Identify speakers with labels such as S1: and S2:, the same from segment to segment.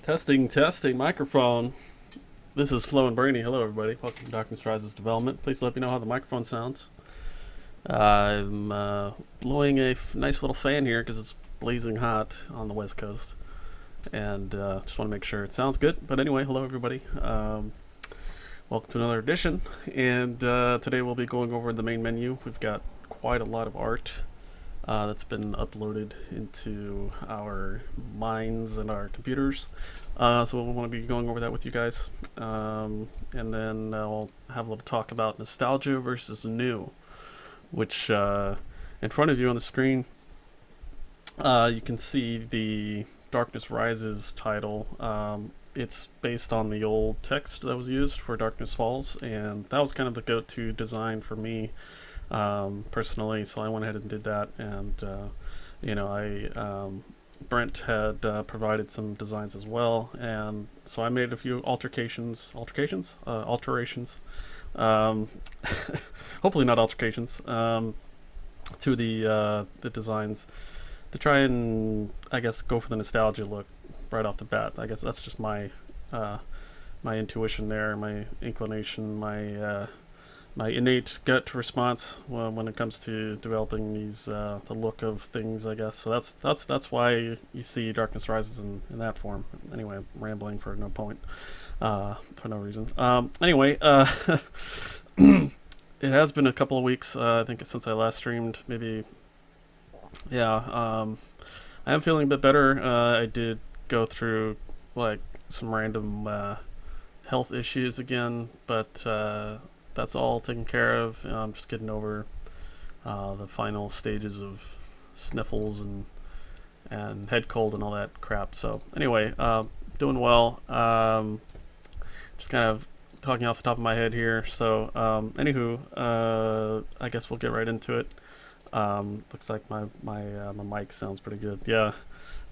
S1: Testing, testing, microphone. This is Flo and Brainy. Hello, everybody. Welcome to Darkness Rises Development. Please let me know how the microphone sounds. I'm blowing a nice little fan here because it's blazing hot on the West Coast. And just want to make sure it sounds good. But anyway, hello, everybody. Welcome to another edition. And today we'll be going over the main menu. We've got quite a lot of art that's been uploaded into our minds and our computers. So we'll want to be going over that with you guys. And then I'll have a little talk about nostalgia versus new, which in front of you on the screen, you can see the Darkness Rises title. It's based on the old text that was used for Darkness Falls, and that was kind of the go-to design for me personally, so I went ahead and did that. And Brent had provided some designs as well, and so I made a few alterations, hopefully not altercations, to the designs to try and, I guess, go for the nostalgia look right off the bat. I guess that's just my my intuition there, my inclination, my innate gut response when it comes to developing these the look of things, I guess. So that's why you see Darkness Rises in that form. Anyway, I'm rambling for no point, for no reason. Anyway, it has been a couple of weeks, I think, since I last streamed. Maybe, yeah. I am feeling a bit better. I did go through like some random health issues again, but that's all taken care of. I'm just getting over the final stages of sniffles and head cold and all that crap. So anyway, doing well. Just kind of talking off the top of my head here. So anywho, I guess we'll get right into it. Looks like my mic sounds pretty good. Yeah,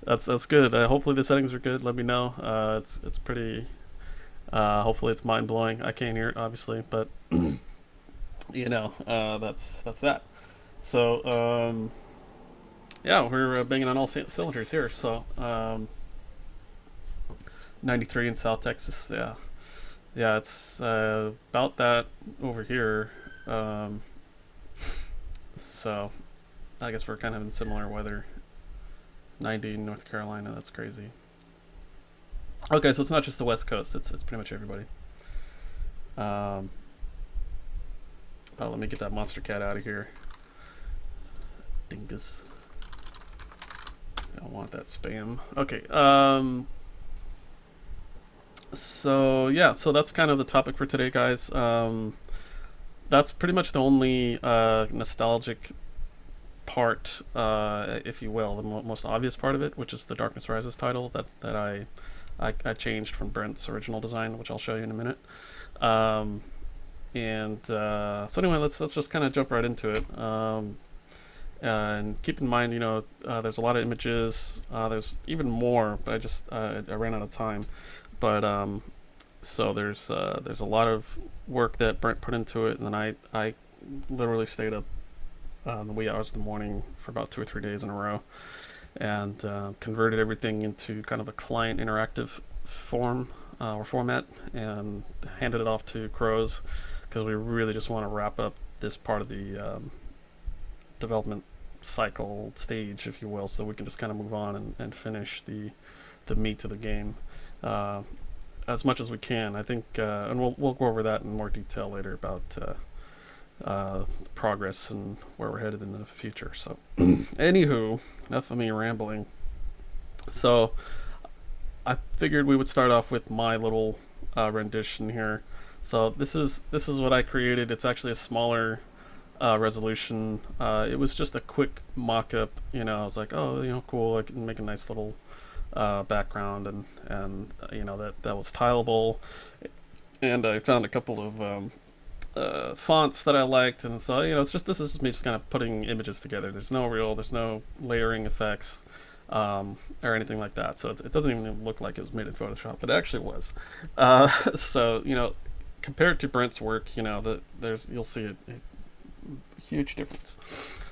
S1: that's good. Hopefully the settings are good. Let me know. It's pretty. Hopefully it's mind blowing. I can't hear it obviously, but that's that. So yeah, we're banging on all cylinders here. So 93 in South Texas. Yeah, it's about that over here. So I guess we're kind of in similar weather. 90 in North Carolina. That's crazy. Okay, so it's not just the West Coast. It's pretty much everybody. Oh, let me get that monster cat out of here. Dingus. I don't want that spam. Okay. So yeah, so that's kind of the topic for today, guys. That's pretty much the only nostalgic part, if you will, the most obvious part of it, which is the Darkness Rises title that I changed from Brent's original design, which I'll show you in a minute. So anyway, let's just kind of jump right into it. And keep in mind, there's a lot of images. There's even more, but I ran out of time. But so there's a lot of work that Brent put into it, and then I literally stayed up in the wee hours of the morning for about 2 or 3 days in a row, and converted everything into kind of a client interactive form or format, and handed it off to Crows because we really just want to wrap up this part of the development cycle stage, if you will, so we can just kind of move on and finish the meat of the game as much as we can. I think, and we'll go over that in more detail later about progress and where we're headed in the future. So anywho, enough of me rambling. So I figured we would start off with my little rendition here. So this is what I created. It's actually a smaller resolution. It was just a quick mock-up. I was like, oh, cool, I can make a nice little background, and that was tileable, and I found a couple of fonts that I liked, and so this is me just kind of putting images together. There's no layering effects or anything like that, so it doesn't even look like it was made in Photoshop, but it actually was. So compared to Brent's work, you'll see a huge difference.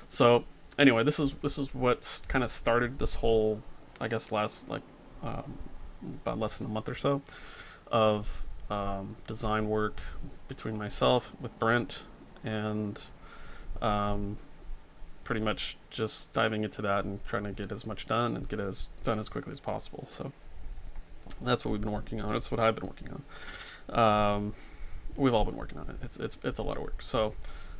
S1: So anyway, this is what kind of started this whole, I guess, last about less than a month or so of design work between myself with Brent and um, pretty much just diving into that and trying to get as much done and get it as done as quickly as possible. So that's what we've been working on. That's what I've been working on. We've all been working on it. It's a lot of work. So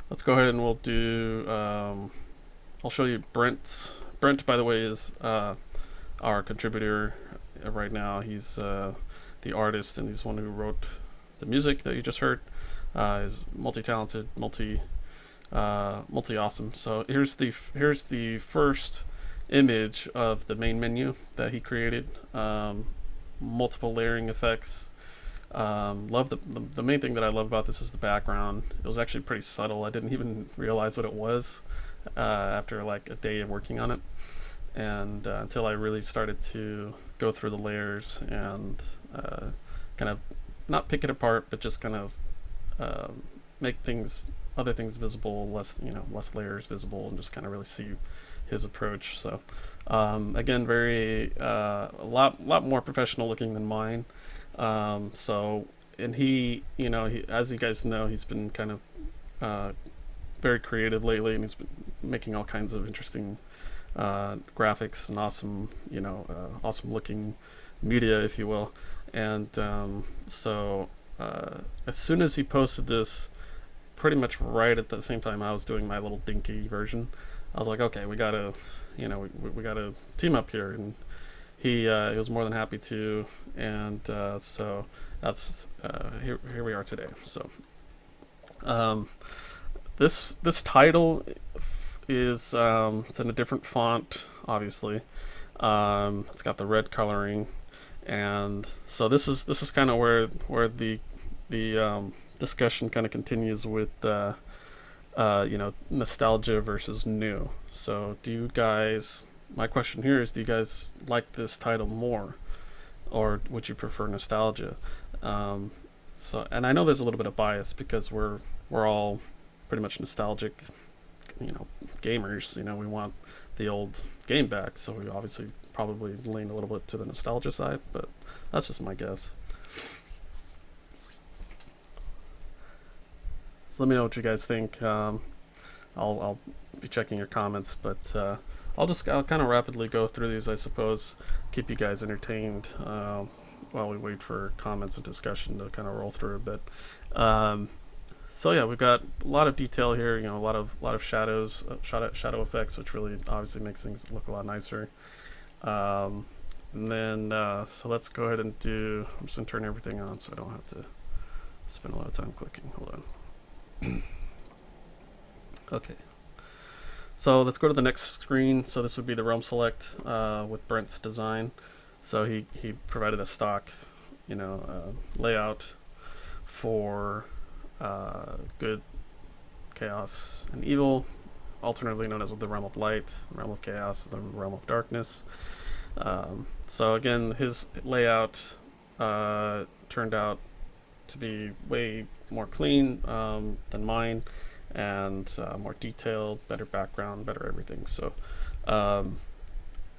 S1: let's go ahead and we'll do. I'll show you Brent. Brent, by the way, is our contributor right now. He's the artist, and he's the one who wrote the music that you just heard. Is multi-talented, multi-awesome. So here's the first image of the main menu that he created. Multiple layering effects. Love the main thing that I love about this is the background. It was actually pretty subtle. I didn't even realize what it was after like a day of working on it, and until I really started to go through the layers and kind of not pick it apart, but just kind of make other things visible, less layers visible, and just kind of really see his approach. So again, very a lot more professional looking than mine. So and as you guys know, he's been kind of very creative lately, and he's been making all kinds of interesting graphics and awesome looking media, if you will. And so as soon as he posted this, pretty much right at the same time I was doing my little dinky version, I was like, okay, we gotta, we gotta team up here, and he was more than happy to, and so that's here we are today. So this title is it's in a different font, obviously. It's got the red coloring, and so this is kind of where the discussion kind of continues with nostalgia versus new. So my question here is, do you guys like this title more, or would you prefer nostalgia? And I know there's a little bit of bias because we're all pretty much nostalgic, gamers. We want the old game back, so we obviously probably lean a little bit to the nostalgia side, but that's just my guess. So let me know what you guys think. I'll be checking your comments, but I'll kind of rapidly go through these, I suppose, keep you guys entertained while we wait for comments and discussion to kind of roll through a bit. So yeah, we've got a lot of detail here. A lot of shadows, shadow effects, which really obviously makes things look a lot nicer. And then so let's go ahead and I'm just gonna turn everything on so I don't have to spend a lot of time clicking. Hold on. Okay. So let's go to the next screen. So this would be the realm select with Brent's design. So he provided a stock, layout for good, chaos, and evil, alternatively known as the realm of light, the realm of chaos, the realm of darkness. So again, his layout turned out to be way more clean than mine, and more detailed, better background, better everything. So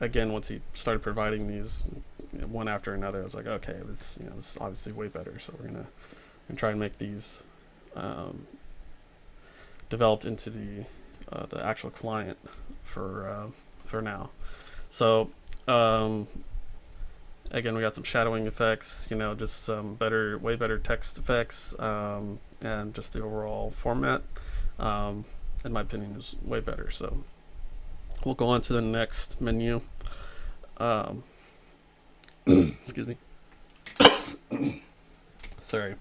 S1: again, once he started providing these one after another, I was like, okay, this is obviously way better. So we're gonna try and make these developed into the actual client for now. So again, we got some shadowing effects, just some way better text effects, and just the overall format, in my opinion, is way better. So we'll go on to the next menu. Excuse me. Sorry,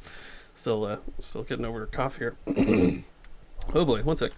S1: still getting over a cough here. Oh boy, one sec.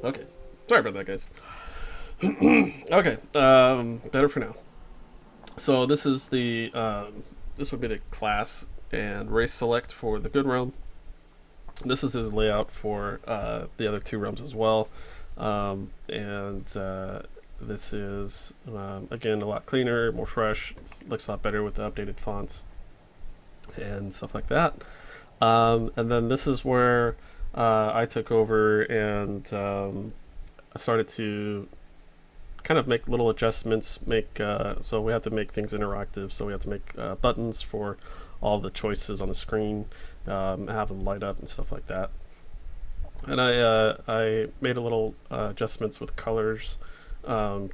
S1: Okay. Sorry about that, guys. Okay, better for now. So this is the this would be the class and race select for the good realm. This is his layout for the other two realms as well, and this is again a lot cleaner, more fresh, looks a lot better with the updated fonts and stuff like that. And then this is where I took over and I started to kind of make little adjustments. So we have to make things interactive. So we have to make buttons for all the choices on the screen, have them light up and stuff like that. And I made a little adjustments with colors,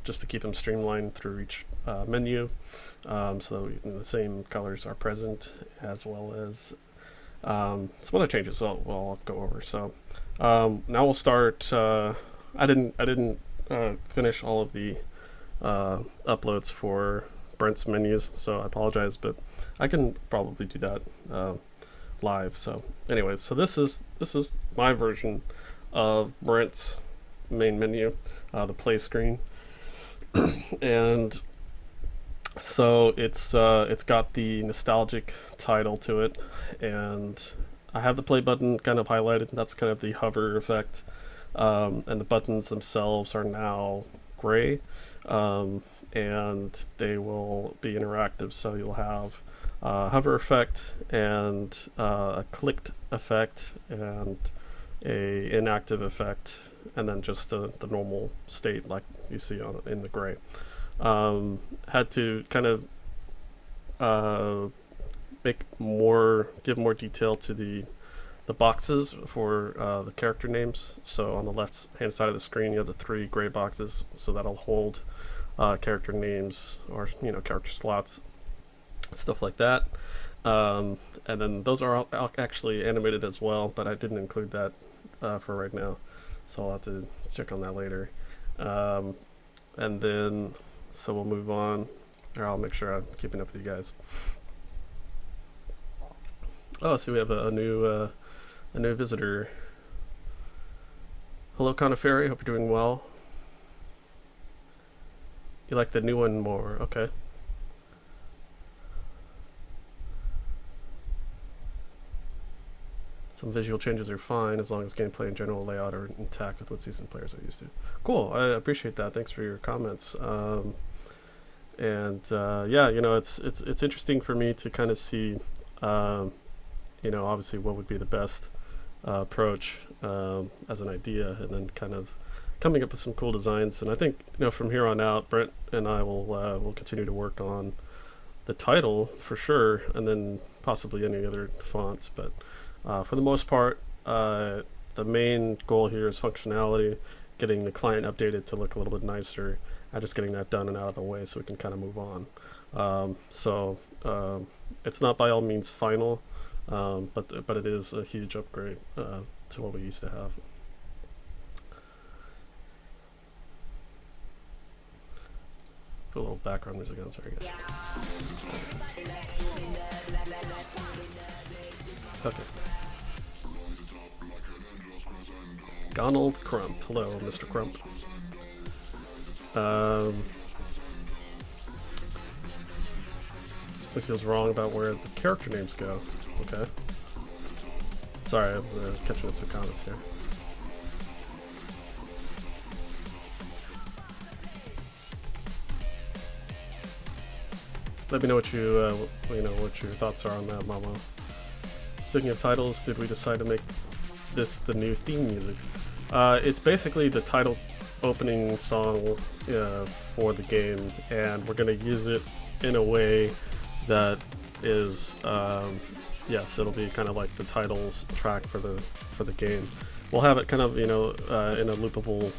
S1: just to keep them streamlined through each menu, so the same colors are present, as well as some other changes I'll go over. So now we'll start. I didn't finish all of the uploads for Brent's menus, so I apologize, but I can probably do that live. So anyway, so this is my version of Brent's main menu, the play screen, and so it's got the nostalgic title to it, and I have the play button kind of highlighted. That's kind of the hover effect, and the buttons themselves are now gray, and they will be interactive. So you'll have hover effect and a clicked effect and a inactive effect, and then just the normal state like you see in the gray. Had to kind of give more detail to the boxes for the character names. So on the left hand side of the screen, you have the 3 gray boxes, so that'll hold character names or character slots, stuff like that. And then those are actually animated as well, but I didn't include that for right now, so I'll have to check on that later. And then so we'll move on, or I'll make sure I'm keeping up with you guys. Oh, so we have a new visitor. Hello, Coniferi. Hope you're doing well. You like the new one more? Okay. Some visual changes are fine as long as gameplay and general layout are intact with what seasoned players are used to. Cool, I appreciate that. Thanks for your comments. Yeah, it's interesting for me to kind of see, obviously what would be the best approach as an idea, and then kind of coming up with some cool designs. And I think from here on out, Brent and I will continue to work on the title for sure, and then possibly any other fonts, but. For the most part, the main goal here is functionality, getting the client updated to look a little bit nicer, and just getting that done and out of the way so we can kind of move on. It's not by all means final, but it is a huge upgrade to what we used to have. Put a little background music on, sorry guys. Okay. Donald Crump. Hello, Mr. Crump. Something feels wrong about where the character names go. Okay. Sorry, I'm catching up to comments here. Let me know what what your thoughts are on that, Mama. Speaking of titles, did we decide to make this the new theme music? It's basically the title opening song for the game, and we're going to use it in a way that is, yes, it'll be kind of like the title track for the game. We'll have it kind of in a loopable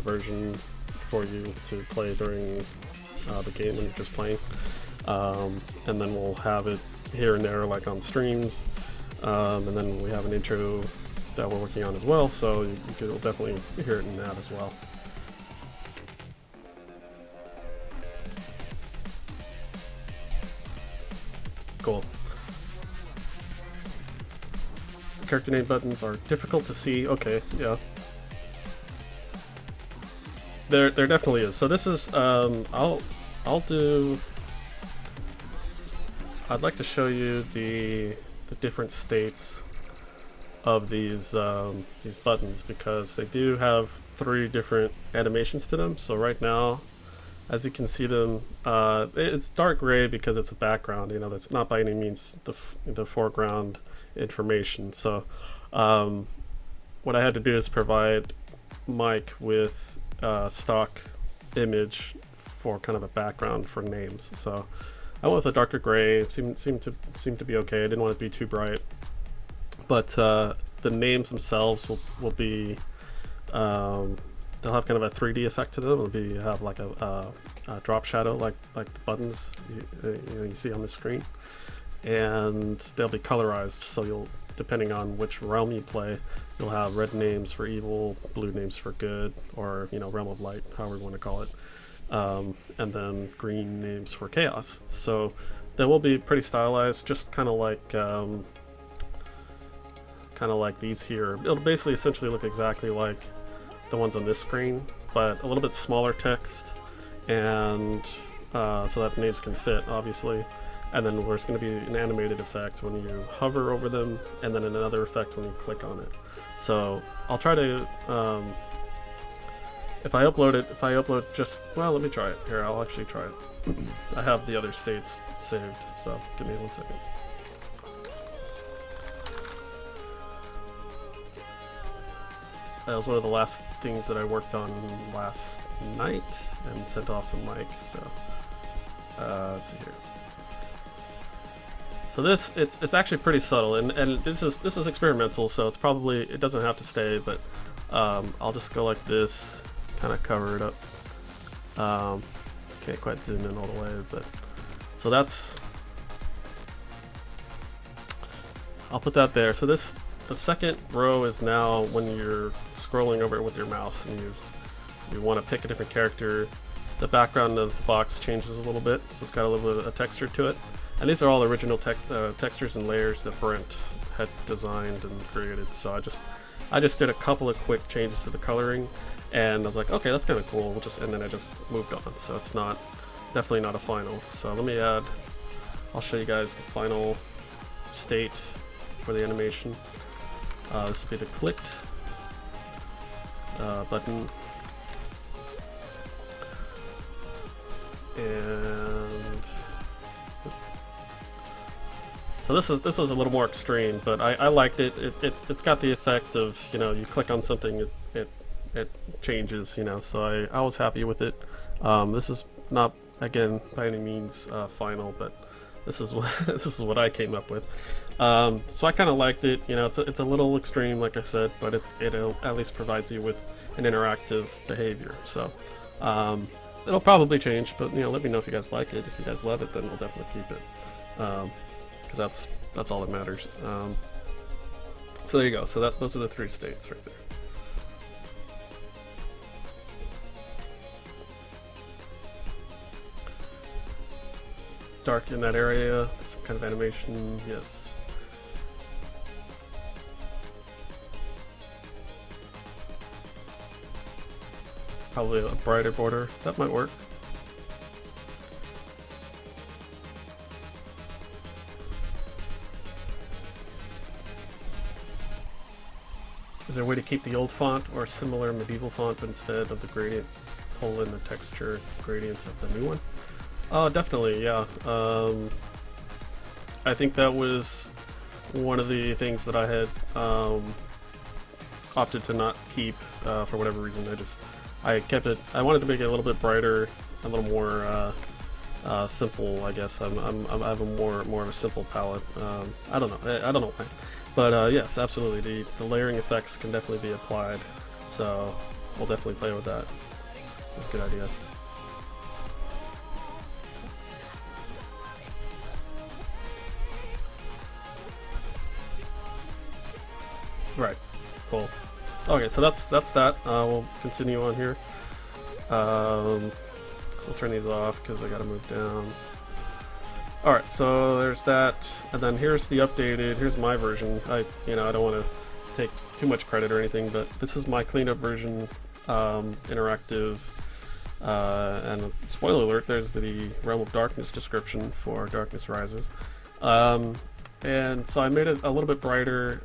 S1: version for you to play during the game when you're just playing, and then we'll have it here and there like on streams. And then we have an intro that we're working on as well, so you'll definitely hear it in that as well. Cool. Character name buttons are difficult to see. Okay, yeah. There definitely is. So this is I'll do. I'd like to show you the different states of these buttons, because they do have 3 different animations to them. So right now, as you can see them, it's dark gray because it's a background. You know, that's not by any means the foreground information. So what I had to do is provide Mike with stock image for kind of a background for names. So I went with a darker gray. It seemed to be okay. I didn't want it to be too bright, but the names themselves will be they'll have kind of a 3D effect to them. It'll be have like a drop shadow, like the buttons you see on the screen, and they'll be colorized. So you'll, depending on which realm you play, you'll have red names for evil, blue names for good, or realm of light, however you want to call it, and then green names for chaos. So they will be pretty stylized, just kind of like these here. It'll basically essentially look exactly like the ones on this screen, but a little bit smaller text, and so that names can fit, obviously. And then there's going to be an animated effect when you hover over them, and then another effect when you click on it. So I'll try to, if I upload just, well, let me try it. Here, I'll actually try it. I have the other states saved, so give me 1 second. That was one of the last things that I worked on last night and sent off to Mike. So let's see here. So this, it's actually pretty subtle, and this is experimental, so it doesn't have to stay, but I'll just go like this, kind of cover it up. Can't quite zoom in all the way, but so I'll put that there. So the second row is now when you're scrolling over it with your mouse and you want to pick a different character. The background of the box changes a little bit, so it's got a little bit of texture to it. And these are all original textures and layers that Brent had designed and created. So I just did a couple of quick changes to the coloring, and I was like, okay, that's kind of cool. And then I just moved on. So it's definitely not a final. So let me I'll show you guys the final state for the animation. This will be the clicked button, and so this was a little more extreme, but I liked it. It's got the effect of, you click on something, it changes, so I was happy with it. This is not, again, by any means final, but this is what I came up with. So I kind of liked it. It's a little extreme, like I said, but it at least provides you with an interactive behavior. So it'll probably change, but let me know if you guys like it. If you guys love it, then we'll definitely keep it, because that's all that matters. So there you go. So those are the 3 states right there. Dark in that area, some kind of animation, yes. Probably a brighter border, that might work. Is there a way to keep the old font or a similar medieval font, but instead of the gradient, pull in the texture gradient of the new one? Oh, definitely, yeah. I think that was one of the things that I had opted to not keep for whatever reason. I kept it. I wanted to make it a little bit brighter, a little more simple, I guess. I have a more of a simple palette. I don't know why, but yes, absolutely. The layering effects can definitely be applied. So we'll definitely play with that. That's a good idea. Right, cool. Okay, so that's that. We'll continue on here. So we'll turn these off because I gotta move down. Alright, so there's that, and then here's the updated, here's my version. I don't want to take too much credit or anything, but this is my cleaned up version, interactive And spoiler alert, there's the Realm of Darkness description for Darkness Rises. And so I made it a little bit brighter.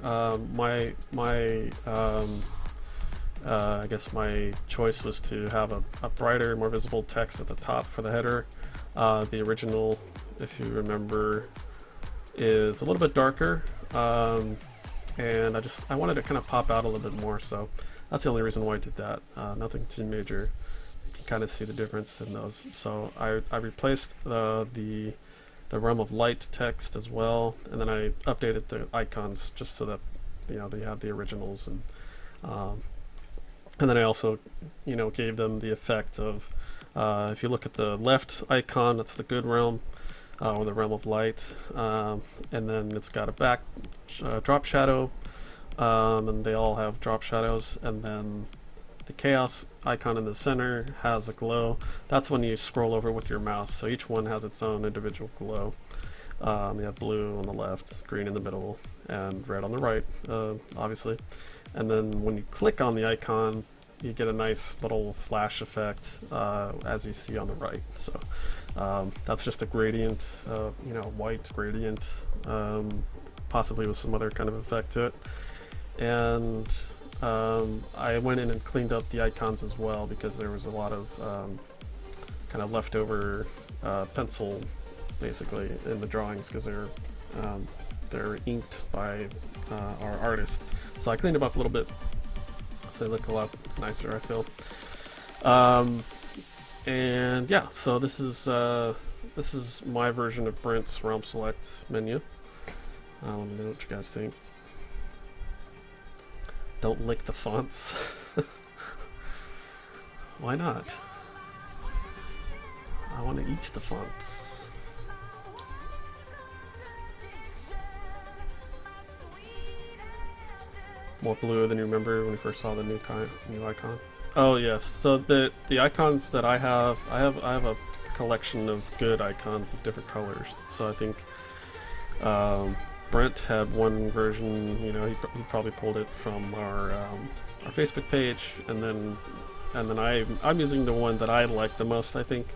S1: I guess my choice was to have a brighter, more visible text at the top for the header. The original, if you remember, is a little bit darker, and I wanted to kind of pop out a little bit more, so that's the only reason why I did that. Nothing too major. You can kind of see the difference in those. So I replaced the Realm of Light text as well, and then I updated the icons just so that they have the originals, and then I also gave them the effect of if you look at the left icon, that's the good realm, or the Realm of Light, and then it's got a back drop shadow, and they all have drop shadows, and then the chaos icon in the center has a glow. That's when you scroll over with your mouse, so each one has its own individual glow. You have blue on the left, green in the middle, and red on the right, obviously. And then when you click on the icon, you get a nice little flash effect, as you see on the right. So that's just a gradient, white gradient, possibly with some other kind of effect to it. And I went in and cleaned up the icons as well, because there was a lot of kind of leftover pencil, basically, in the drawings, because they're inked by our artist. So I cleaned them up a little bit, so they look a lot nicer, I feel. And yeah, so this is my version of Brent's Realm Select menu. Let me know what you guys think. Don't lick the fonts. Why not? I want to eat the fonts. More blue than you remember when you first saw the new icon. Oh yes, so the icons that I have a collection of good icons of different colors. So I think Brent had one version. He probably pulled it from our Facebook page, and then I'm using the one that I like the most, I think.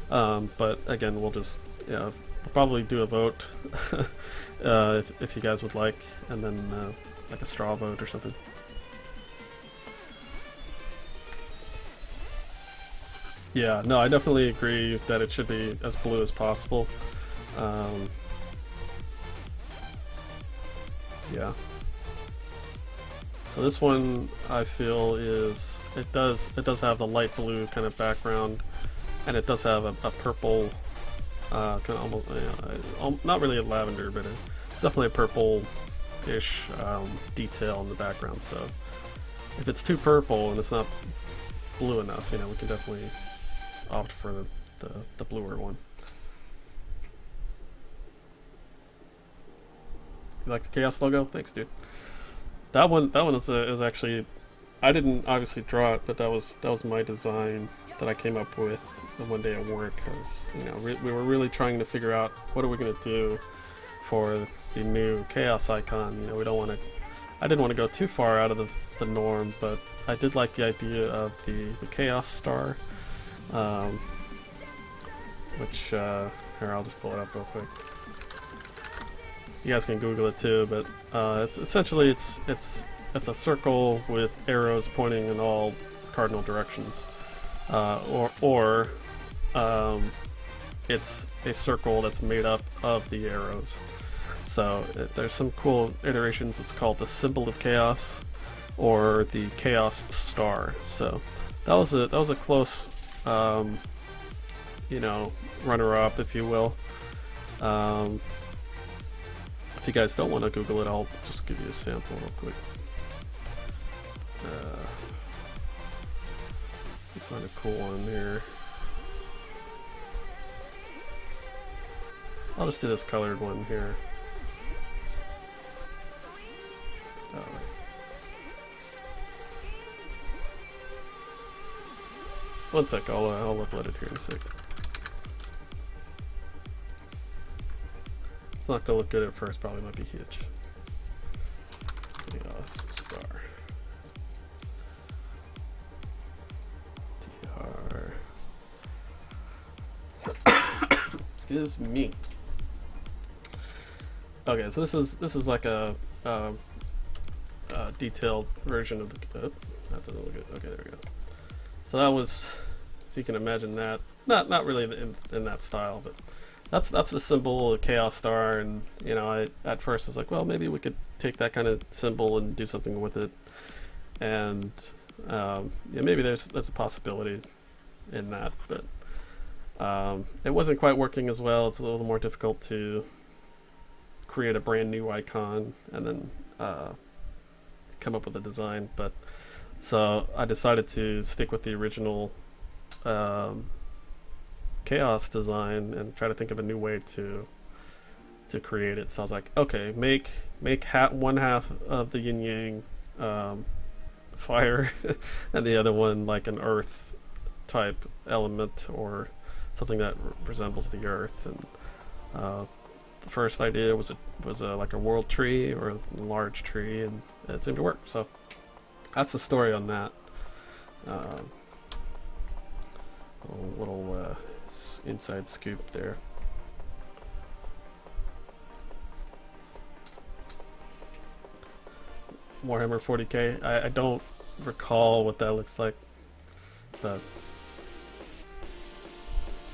S1: But again, we'll just we'll probably do a vote if you guys would like, and then like a straw vote or something. Yeah, no, I definitely agree that it should be as blue as possible. Yeah. So this one, I feel, it does have the light blue kind of background, and it does have a purple, kind of almost, not really a lavender, but it's definitely a purple-ish detail in the background. So if it's too purple and it's not blue enough, we can definitely opt for the bluer one. You like the Chaos logo? Thanks, dude. That one is actually, I didn't obviously draw it, but that was my design that I came up with one day at work. Because we were really trying to figure out what are we gonna do for the new Chaos icon. We don't want to. I didn't want to go too far out of the norm, but I did like the idea of the Chaos star, which here, I'll just pull it up real quick. You guys can Google it too, but it's essentially it's a circle with arrows pointing in all cardinal directions, or it's a circle that's made up of the arrows. So there's some cool iterations. It's called the Symbol of Chaos, or the Chaos Star. So that was a close, runner-up, if you will. If you guys don't want to Google it, I'll just give you a sample real quick. Let me find a cool one here. I'll just do this colored one here. One sec, I'll upload it here in a sec. It's not gonna look good at first, probably might be huge. Chaos Star. TR. Excuse me. Okay, so this is like a detailed version of the. Oh, that doesn't look good. Okay, there we go. So that was, if you can imagine that, not really in that style, but that's the symbol, the Chaos Star, and you know, I at first was like, well, maybe we could take that kind of symbol and do something with it, and yeah, maybe there's a possibility in that, but it wasn't quite working as well. It's a little more difficult to create a brand new icon and then come up with a design, but so I decided to stick with the original Chaos design and try to think of a new way to create it. So I was like, okay, make one half of the yin yang fire and the other one like an earth type element or something that resembles the earth. And the first idea was like a world tree or a large tree, and it seemed to work. So that's the story on that. Little inside scoop there. Warhammer 40k. I don't recall what that looks like, but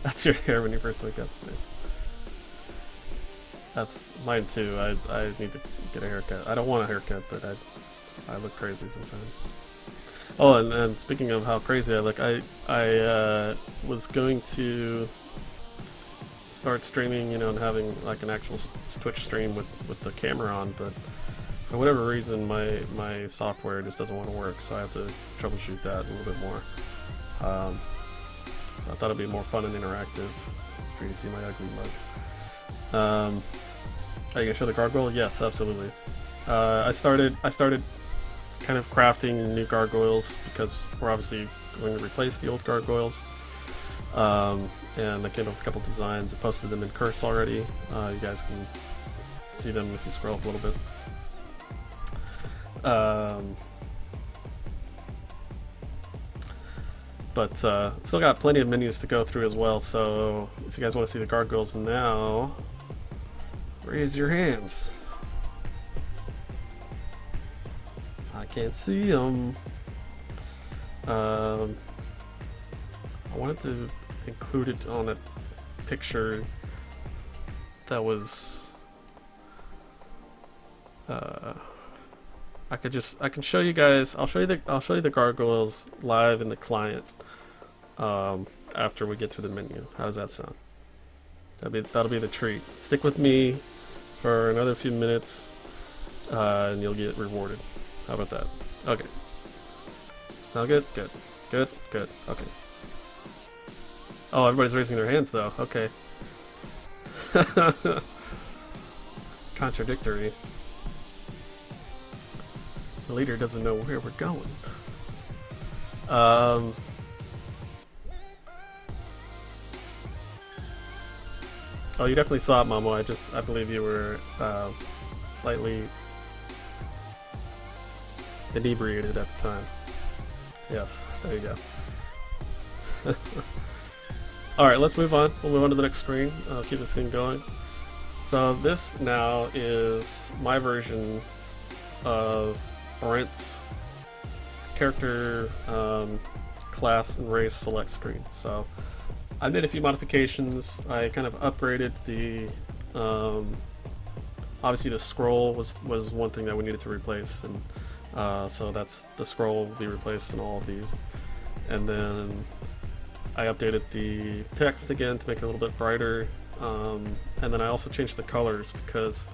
S1: that's your hair when you first wake up. Nice. That's mine too. I need to get a haircut. I don't want a haircut, but I look crazy sometimes. Oh, and speaking of how crazy I look, I was going to start streaming, you know, and having like an actual Twitch stream with the camera on, but for whatever reason my software just doesn't want to work, so I have to troubleshoot that a little bit more. So I thought it'd be more fun and interactive for you to see my ugly mug. Are you gonna show the gargoyle? Yes, absolutely. I started kind of crafting new gargoyles because we're obviously going to replace the old gargoyles. And I came up with a couple designs. I posted them in Curse already. You guys can see them if you scroll up a little bit. But still got plenty of menus to go through as well, so if you guys want to see the gargoyles now, raise your hands. I can't see them. I wanted to include it on a picture that was I can show you guys. I'll show you the gargoyles live in the client after we get through the menu. How does that sound? That'll be the treat. Stick with me for another few minutes, and you'll get rewarded. How about that? Okay. Sound good? Good. Good. Good. Okay. Oh, everybody's raising their hands though. Okay. Contradictory. The leader doesn't know where we're going. Oh, you definitely saw it, Momo. I believe you were slightly inebriated at the time. Yes, there you go. Alright, let's move on. We'll move on to the next screen. I'll keep this thing going. So this now is my version of Brent's character class and race select screen. So I made a few modifications. I kind of upgraded the obviously the scroll was one thing that we needed to replace, and so that's the scroll will be replaced in all of these. And then I updated the text again to make it a little bit brighter, and then I also changed the colors because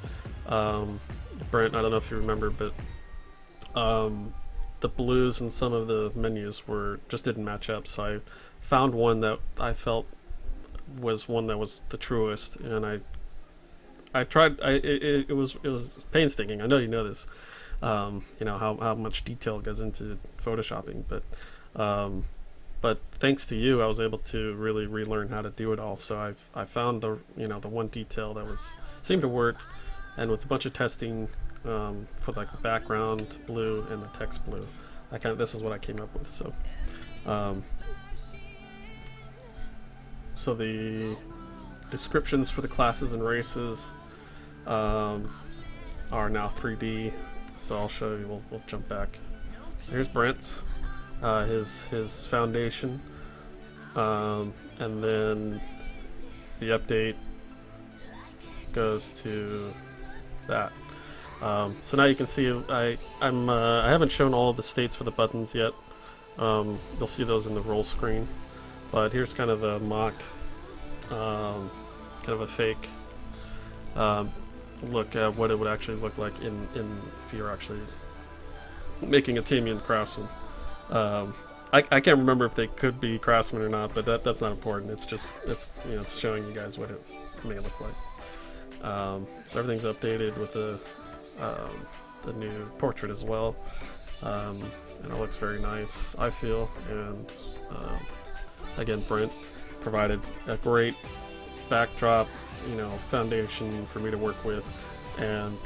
S1: Brent, I don't know if you remember, but the blues in some of the menus just didn't match up, so I found one that I felt was one that was the truest, and I tried. It was painstaking. I know you know this. You know how much detail goes into photoshopping, but thanks to you, I was able to really relearn how to do it all. So I found the one detail that seemed to work, and with a bunch of testing for like the background blue and the text blue, this is what I came up with. So so the descriptions for the classes and races are now 3D. So I'll show you. We'll jump back. So here's Brent's, his foundation, and then the update goes to that. So now you can see I haven't shown all of the states for the buttons yet. You'll see those in the roll screen, but here's kind of a mock, kind of a fake look at what it would actually look like in if you're actually making a Tamian craftsman. I can't remember if they could be craftsmen or not, but that's not important. It's just it's showing you guys what it may look like. So everything's updated with the new portrait as well, and it looks very nice, I feel. And again, Brent provided a great backdrop, foundation for me to work with, and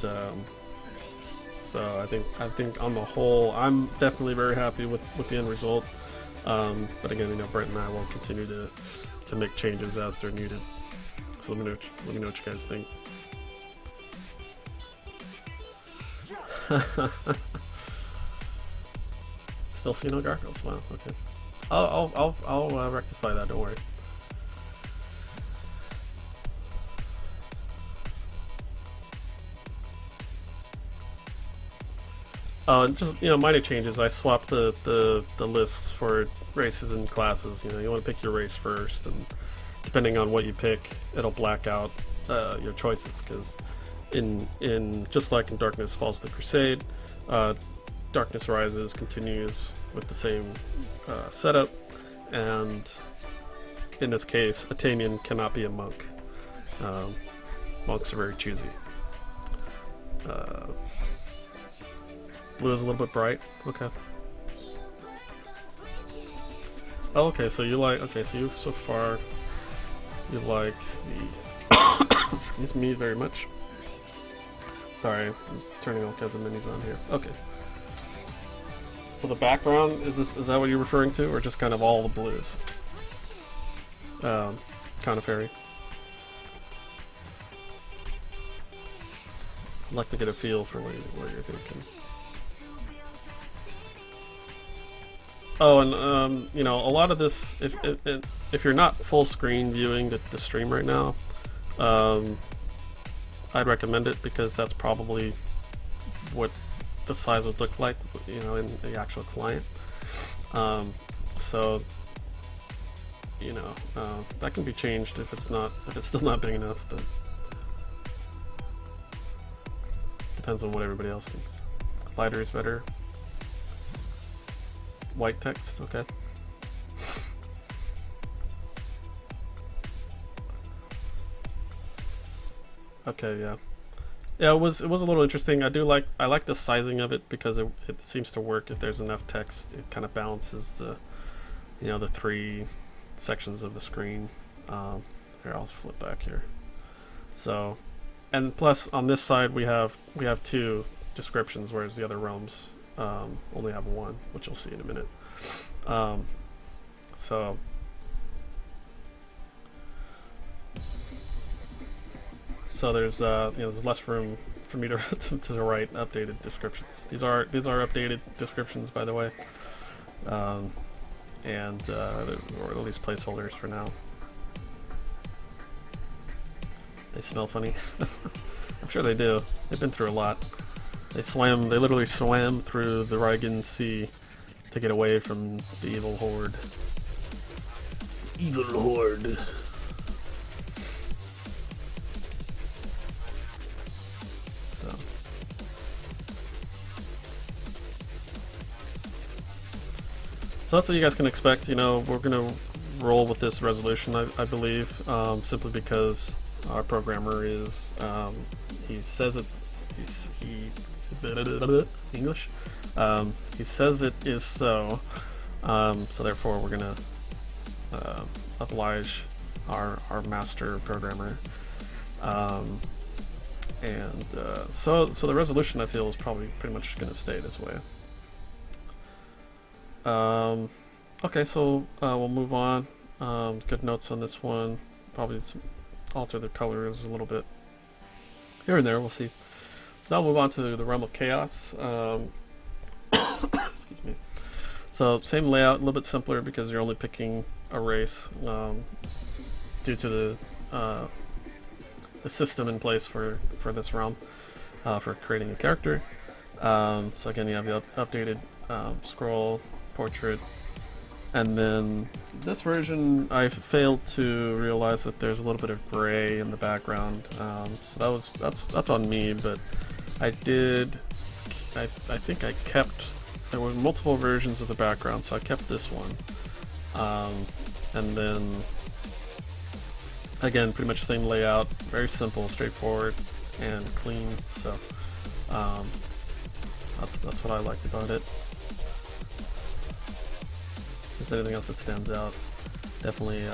S1: so I think on the whole, I'm definitely very happy with the end result. But again, Brent and I will continue to make changes as they're needed. So let me know what you guys think. Still see no gargoyles. Wow. Okay. I'll rectify that. Don't worry. Just minor changes. I swapped the lists for races and classes. You want to pick your race first, and depending on what you pick, it'll black out your choices. Because in just like in Darkness Falls to Crusade, Darkness Rises continues with the same setup, and in this case, a Tamian cannot be a monk. Monks are very choosy. Blue is a little bit bright. Okay. Oh, okay. So you like? Okay. So so far you like the. Excuse me very much. Sorry, I'm turning all kinds of minis on here. Okay. So the background is that what you're referring to, or just kind of all the blues? Kind of fairy. I'd like to get a feel for what you're thinking. Oh, and a lot of this, if you're not full screen viewing the stream right now, I'd recommend it, because that's probably what the size would look like, in the actual client. So that can be changed if it's still not big enough, but depends on what everybody else thinks. Lighter is better. White text, okay. Okay, yeah. Yeah, it was a little interesting. I like the sizing of it, because it seems to work. If there's enough text, it kind of balances the the three sections of the screen. Here, I'll flip back here. So, and plus on this side we have two descriptions, whereas the other realms only have one, which you'll see in a minute. So there's there's less room for me to write updated descriptions. These are updated descriptions, by the way, or at least placeholders for now. They smell funny. I'm sure they do. They've been through a lot. They literally swam through the Raigan Sea to get away from the evil horde. Evil horde. So that's what you guys can expect. We're gonna roll with this resolution, I believe, simply because our programmer is he says English. He says it is so. So therefore, we're gonna oblige our master programmer. So the resolution, I feel, is probably pretty much gonna stay this way. Okay, so we'll move on. Good notes on this one. Probably alter the colors a little bit here and there. We'll see. So now we'll move on to the realm of chaos. Excuse me. So same layout, a little bit simpler because you're only picking a race due to the system in place for this realm for creating a character. So again, you have the updated scroll, portrait, and then this version I failed to realize that there's a little bit of gray in the background. So that's on me, but I think I kept. There were multiple versions of the background, so I kept this one. And then, again, pretty much the same layout, very simple, straightforward, and clean. So that's what I liked about it. If there's anything else that stands out, definitely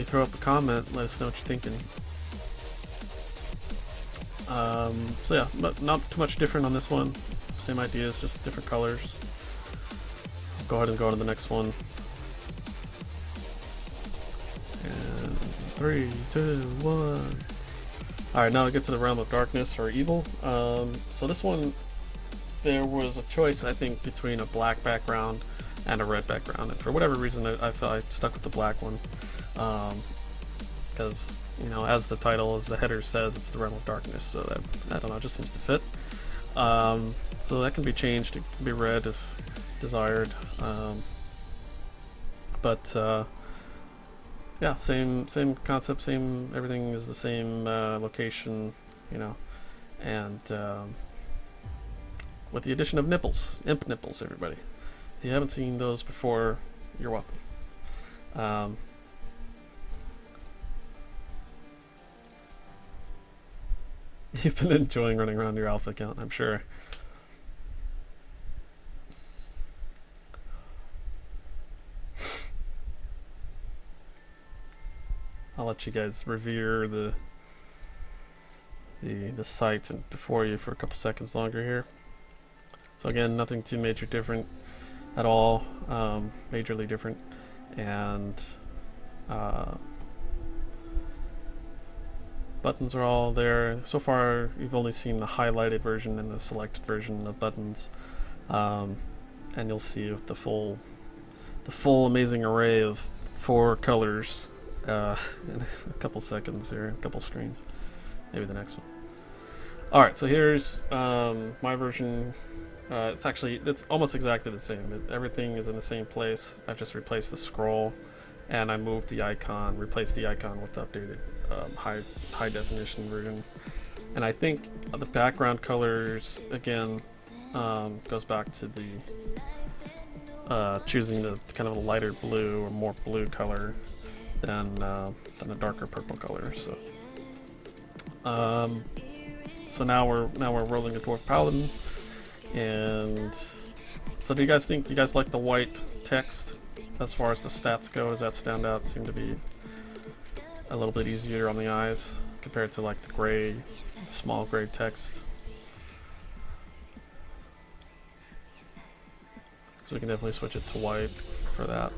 S1: throw up a comment. Let us know what you're thinking. So yeah, not too much different on this one. Same ideas, just different colors. I'll go ahead and go on to the next one. And 3, 2, 1. Alright, now we get to the realm of darkness or evil. So this one, there was a choice, I think, between a black background and a red background. And for whatever reason, I felt I stuck with the black one. Because, you know, as the title, as the header says, it's the realm of darkness, so that, I don't know, it just seems to fit. So that can be changed, it can be red if desired. Yeah, same concept, same, everything is the same location, you know, and with the addition of nipples, imp nipples, everybody. If you haven't seen those before, you're welcome. You've been enjoying running around your alpha account, I'm sure. I'll let you guys revere the site and before you for a couple seconds longer here. So again, nothing too major different at all, majorly different, and buttons are all there. So far, you've only seen the highlighted version and the selected version of buttons, and you'll see the full amazing array of 4 colors in a couple seconds here, a couple screens, maybe the next one. All right, so here's my version. It's almost exactly the same. Everything is in the same place. I've just replaced the scroll, and I moved the icon, replaced the icon with the updated high definition version. And I think the background colors again goes back to the choosing the kind of a lighter blue or more blue color than a darker purple color. So now we're rolling a dwarf paladin. And so do you guys like the white text as far as the stats go? Does that stand out? Seem to be a little bit easier on the eyes compared to like the gray, small gray text. So we can definitely switch it to white for that.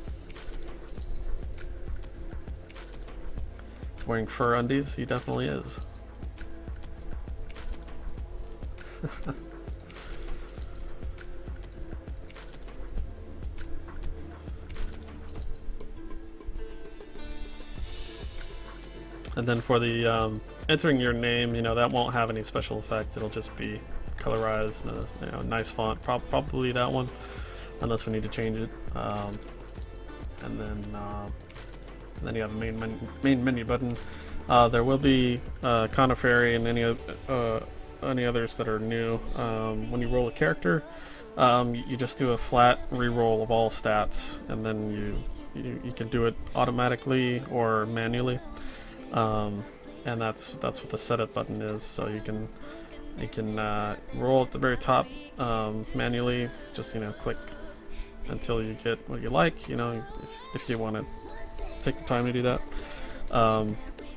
S1: He's wearing fur undies. He definitely is. And then for the entering your name, you know, that won't have any special effect. It'll just be colorized, you know, nice font, probably that one, unless we need to change it. And then you have a main menu button. There will be Coniferi and any others that are new. When you roll a character, you just do a flat re-roll of all stats, and then you can do it automatically or manually. And that's what the setup button is. So you can roll at the very top manually, just, you know, click until you get what you like, you know, if you want to take the time to do that.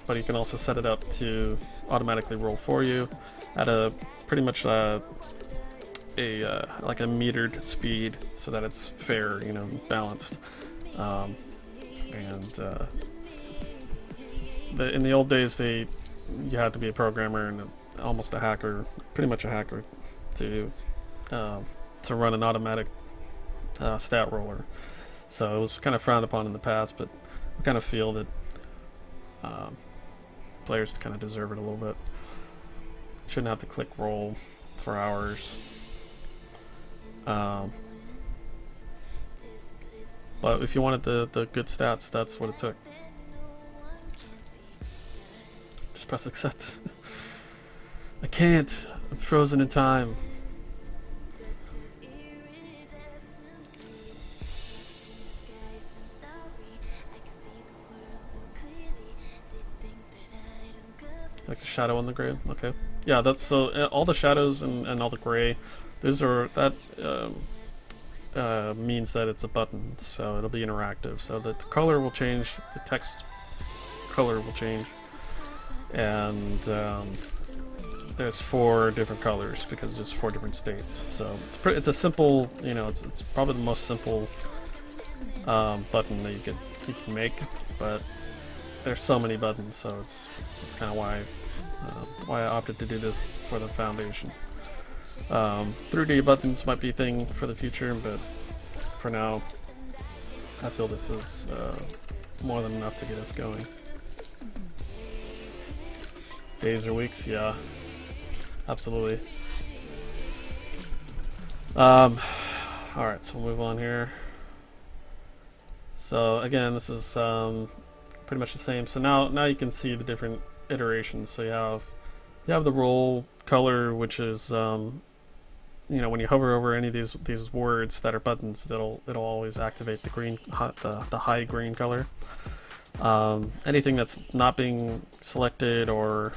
S1: But you can also set it up to automatically roll for you at a pretty much like a metered speed, so that it's fair, you know, balanced. And in the old days, you had to be a programmer and almost a hacker, pretty much a hacker, to run an automatic stat roller. So it was kind of frowned upon in the past, but I kind of feel that players kind of deserve it a little bit. Shouldn't have to click roll for hours. But if you wanted the good stats, that's what it took. Just press accept. I can't. I'm frozen in time. Like the shadow on the gray. Okay. Yeah, that's so all the shadows and all the gray. Those are that means that it's a button, so it'll be interactive. So the color will change, the text color will change, and there's 4 different colors because there's 4 different states. So it's a simple, you know, it's probably the most simple button that you can make, but there's so many buttons, so it's kind of why I opted to do this for the foundation. 3D buttons might be a thing for the future, but for now, I feel this is more than enough to get us going. Days or weeks, yeah, absolutely. All right, so we'll move on here. So again, this is pretty much the same. So now you can see the different iterations. So you have the roll color, which is you know, when you hover over any of these words that are buttons, it'll always activate the green, the high green color. Anything that's not being selected or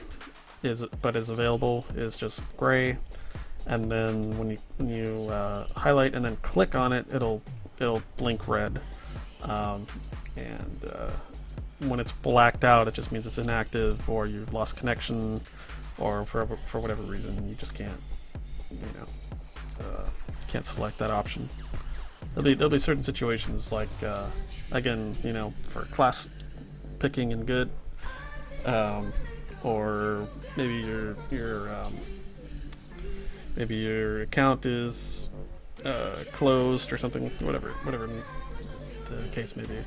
S1: is available is just gray. And then when you highlight and then click on it, it'll blink red. When it's blacked out, it just means it's inactive, or you've lost connection, or for whatever reason you just can't, you know, can't select that option. There'll be certain situations like again, you know, for class picking and good, or maybe your account is closed or something, whatever the case may be.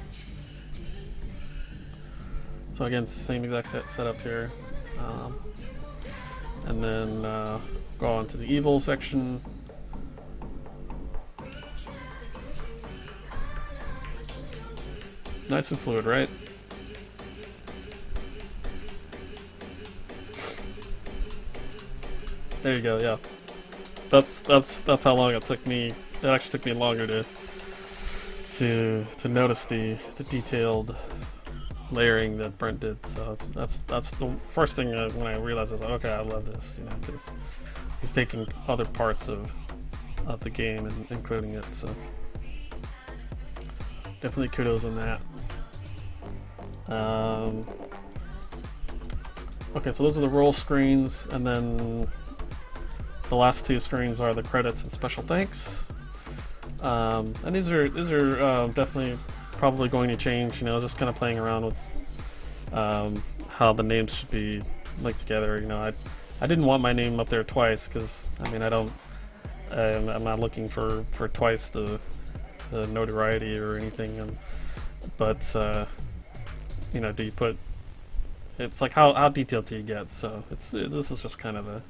S1: So again, same exact setup here, and then go on to the evil section. Nice and fluid, right? There you go. Yeah, that's how long it took me. It actually took me longer to notice the detailed layering that Brent did. So that's the first thing when I realized, I was like, okay, I love this, you know, because he's taking other parts of the game and including it. So definitely kudos on that. Okay, so those are the roll screens, and then the last 2 screens are the credits and special thanks. And these are definitely probably going to change. You know, just kind of playing around with how the names should be linked together. You know, I didn't want my name up there twice because I mean I'm not looking for twice the notoriety or anything. But you know, do you put? It's like how detailed do you get? So this is just kind of a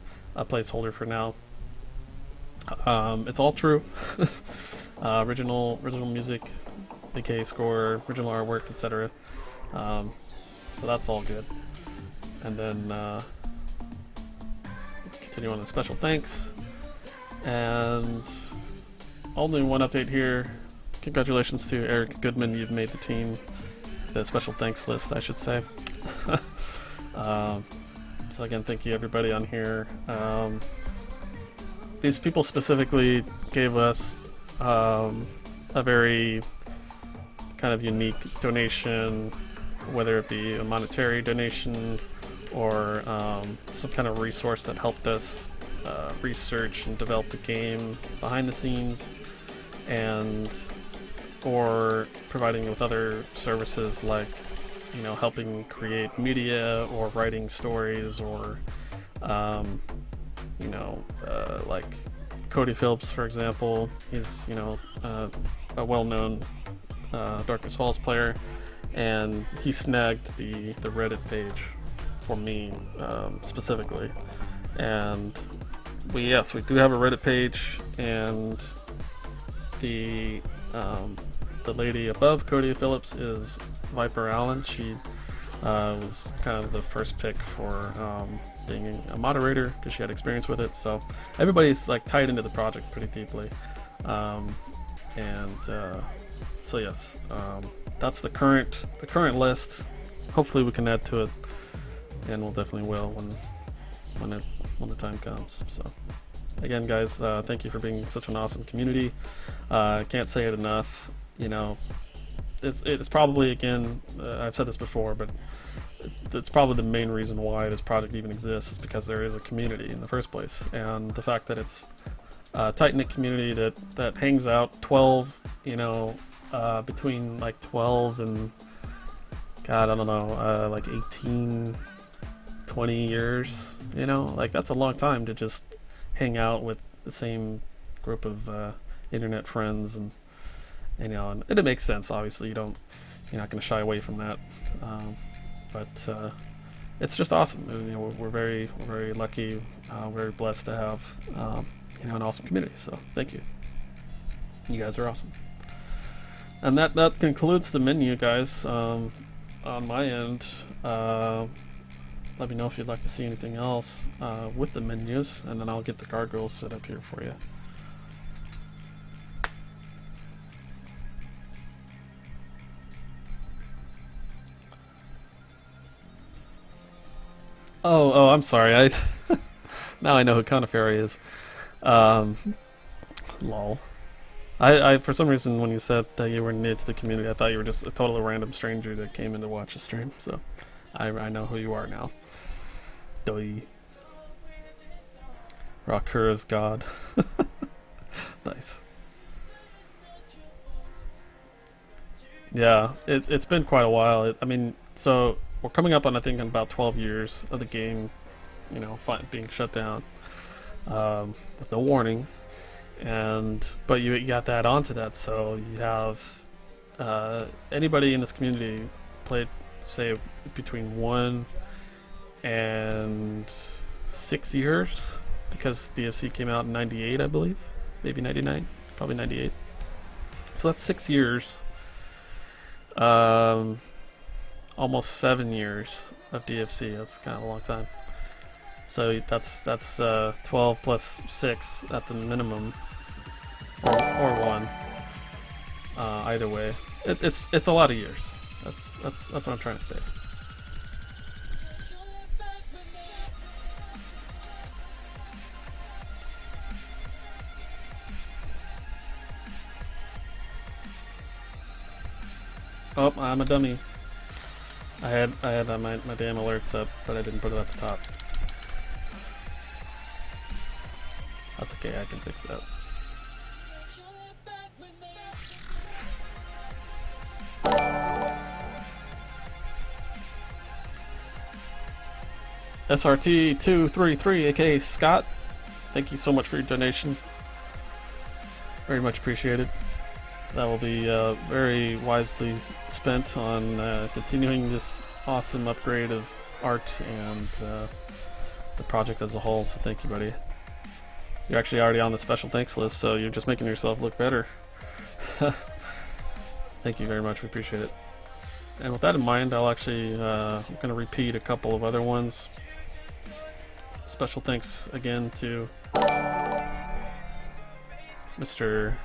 S1: placeholder for now. It's all true. Original music, aka score, original artwork, etc. So that's all good. And then continue on the special thanks. And only one update here. Congratulations to Eric Goodman, you've made the team. The special thanks list, I should say. So again, thank you everybody on here. These people specifically gave us a very kind of unique donation, whether it be a monetary donation or some kind of resource that helped us research and develop the game behind the scenes. And or providing with other services like, you know, helping create media or writing stories, or you know, like Cody Phillips, for example. He's, you know, a well-known Darkness Falls player, and he snagged the Reddit page for me specifically. And we do have a Reddit page, and the lady above Cody Phillips is Viper Allen. She was kind of the first pick for being a moderator because she had experience with it. So everybody's like tied into the project pretty deeply, and so yes, that's the current list. Hopefully we can add to it, and we'll definitely will when the time comes. So again, guys, thank you for being such an awesome community. I can't say it enough. You know, it's probably, again, I've said this before, but it's probably the main reason why this project even exists, is because there is a community in the first place, and the fact that it's a tight-knit community that hangs out 12, you know, between like 12 and, God, I don't know, like 18, 20 years, you know, like that's a long time to just hang out with the same group of internet friends, and you know, and it makes sense. Obviously, you're not going to shy away from that, but it's just awesome. You know, we're very lucky, very blessed to have you know, an awesome community. So thank you. You guys are awesome. And that concludes the menu, guys. On my end, let me know if you'd like to see anything else with the menus, and then I'll get the gargoyles set up here for you. Oh, I'm sorry. Now I know who Coniferi is. Lol. I for some reason, when you said that you were new to the community, I thought you were just a totally random stranger that came in to watch the stream. So I know who you are now. Doi. Rakura's god. Nice. Yeah, it's been quite a while. I mean, so we're coming up on, I think, about 12 years of the game, you know, being shut down with no warning. But you got to add on to that, so you have anybody in this community played, say, between 1 and 6 years, because DFC came out in 98, I believe, maybe 99, probably 98. So that's 6 years. Almost 7 years of DFC. That's kind of a long time. So that's 12 plus 6 at the minimum, or 1. Either way, it's a lot of years. That's what I'm trying to say. Oh, I'm a dummy. I had my damn alerts up, but I didn't put it at the top. That's okay, I can fix that. SRT233, aka Scott, thank you so much for your donation. Very much appreciated. That will be very wisely spent on continuing this awesome upgrade of art and the project as a whole, so thank you, buddy. You're actually already on the special thanks list, so you're just making yourself look better. Thank you very much, we appreciate it. And with that in mind, I'll actually, I'm going to repeat a couple of other ones. Special thanks again to Mr.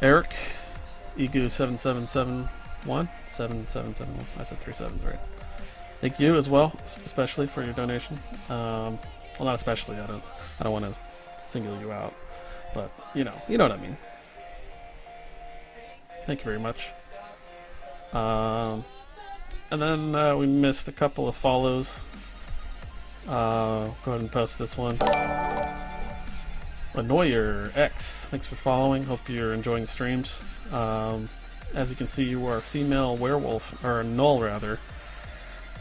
S1: Eric, Egu7771, 7771, I said 3 sevens, right? Thank you as well, especially for your donation. Well, not especially, I don't want to single you out, but you know what I mean. Thank you very much. And then we missed a couple of follows. Go ahead and post this one. Well, Annoyer X, thanks for following. Hope you're enjoying the streams. As you can see, you are a female werewolf, or a null rather,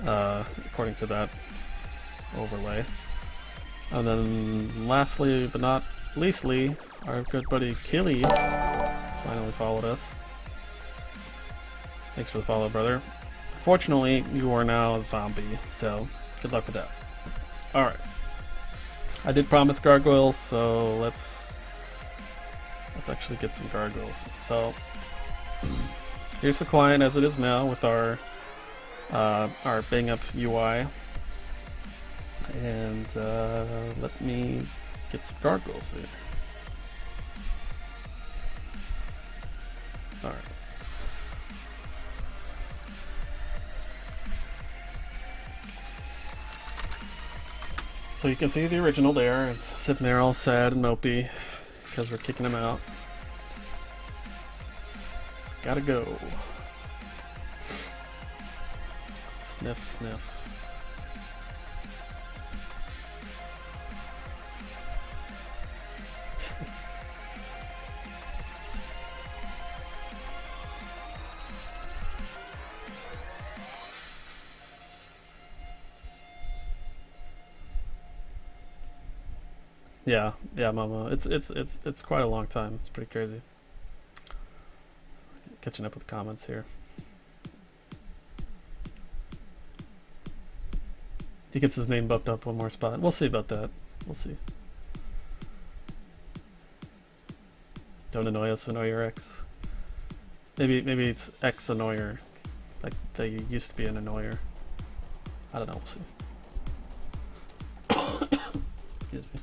S1: according to that overlay. And then lastly, but not leastly, our good buddy Killy finally followed us. Thanks for the follow, brother. Fortunately, you are now a zombie, so good luck with that. Alright. I did promise gargoyles, so let's actually get some gargoyles. So here's the client as it is now with our bang up UI, and let me get some gargoyles here. All right. So you can see the original there. It's sitting there all sad and mopey because we're kicking him out. It's gotta go. Sniff, sniff. Yeah, Mama. It's quite a long time. It's pretty crazy. Catching up with comments here. He gets his name bumped up one more spot. We'll see about that. We'll see. Don't annoy us, Annoyer X. Maybe it's X Annoyer. Like they used to be an annoyer. I don't know, we'll see. Excuse me.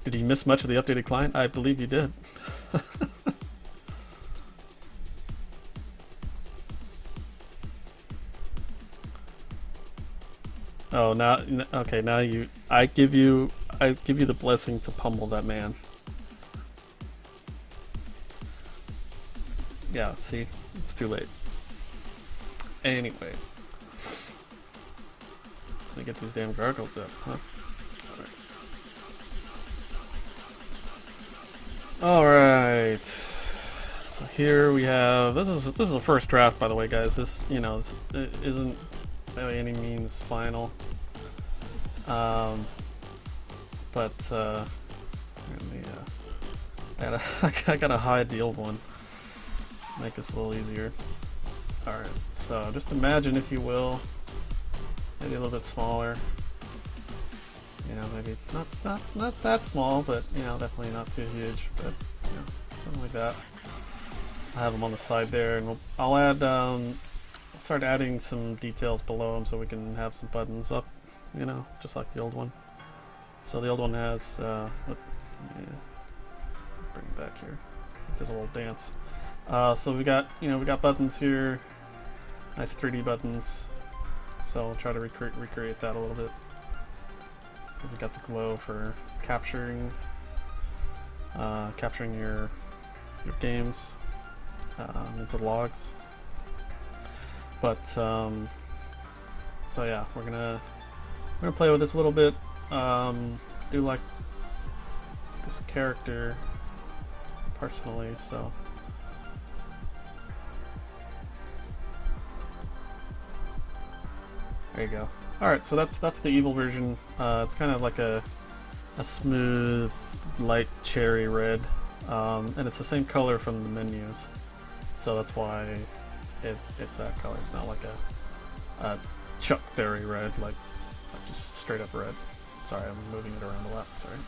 S1: Did you miss much of the updated client? I believe you did. Oh, now okay. Now I give you the blessing to pummel that man. Yeah. See, it's too late. Anyway, let me get these damn gargoyles up, huh? Alright, so here we have, this is a first draft, by the way, guys. This, this isn't by any means final. But let me, I gotta hide the old one, make this a little easier. Alright, so just imagine, if you will, maybe a little bit smaller. Maybe not that small, but definitely not too huge, but something like that. I have them on the side there, and I'll add I'll start adding some details below them so we can have some buttons up, just like the old one. So the old one has bring it back here. Does a little dance. So we got buttons here, nice 3D buttons. So I'll try to recreate that a little bit. We got the glow for capturing your games into logs. But so yeah, we're gonna play with this a little bit. Do like this character personally, so. There you go. Alright, so that's the evil version. It's kind of like a smooth, light cherry red, and it's the same color from the menus, so that's why it's that color. It's not like a Chuck Berry red, like just straight up red. Sorry, I'm moving it around a lot. Sorry.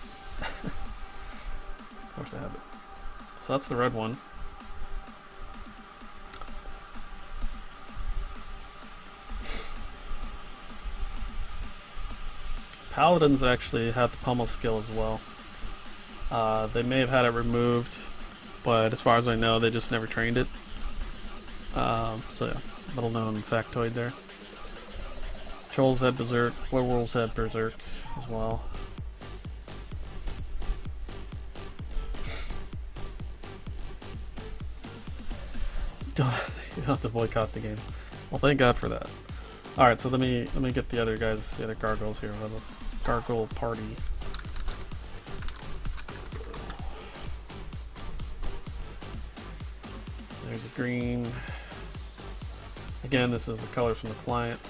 S1: Of course I have it. So that's the red one. Paladins actually have the pummel skill as well. They may have had it removed, but as far as I know, they just never trained it. So yeah, little known factoid there. Trolls had Berserk, Werewolves had Berserk as well. You don't have to boycott the game. Well, thank God for that. All right, so let me get the other guys, the other gargoyles here. We'll have a gargoyle party. There's a green. Again, this is the color from the client.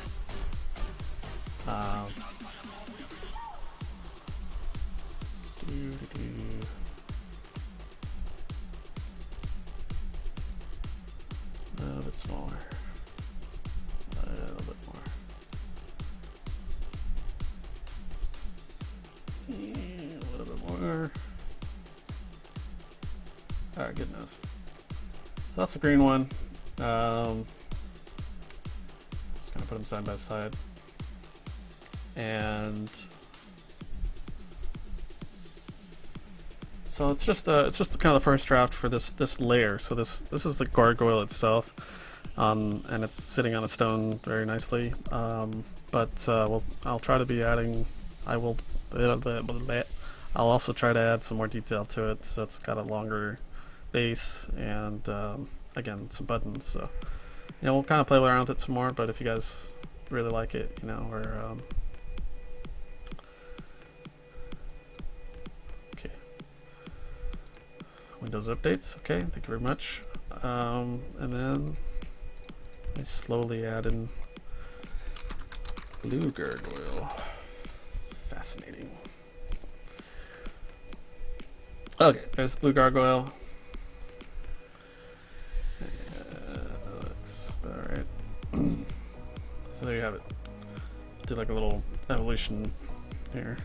S1: Oh, a bit smaller. A little bit more. A little bit more. Alright, good enough. So that's the green one. Just gonna put them side by side. And so it's just kind of the first draft for this layer. So this is the gargoyle itself, and it's sitting on a stone very nicely. I'll try to be adding. I'll also try to add some more detail to it, so it's got a longer base and again some buttons. So we'll kind of play around with it some more. But if you guys really like it, we're Windows updates. Okay, thank you very much. And then I slowly add in blue gargoyle. Fascinating. Okay, there's blue gargoyle. Looks about right. So there you have it. Do like a little evolution here.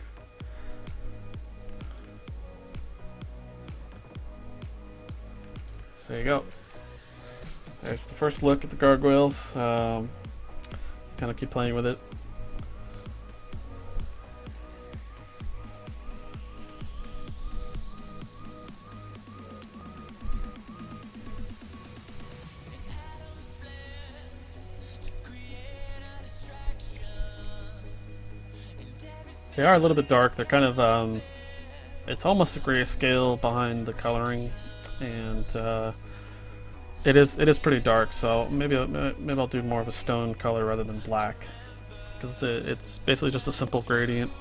S1: So there you go. There's the first look at the gargoyles. Kind of keep playing with it. They are a little bit dark. They're kind of, it's almost a grayscale behind the coloring. And it is pretty dark, so maybe I'll do more of a stone color rather than black, because it's basically just a simple gradient.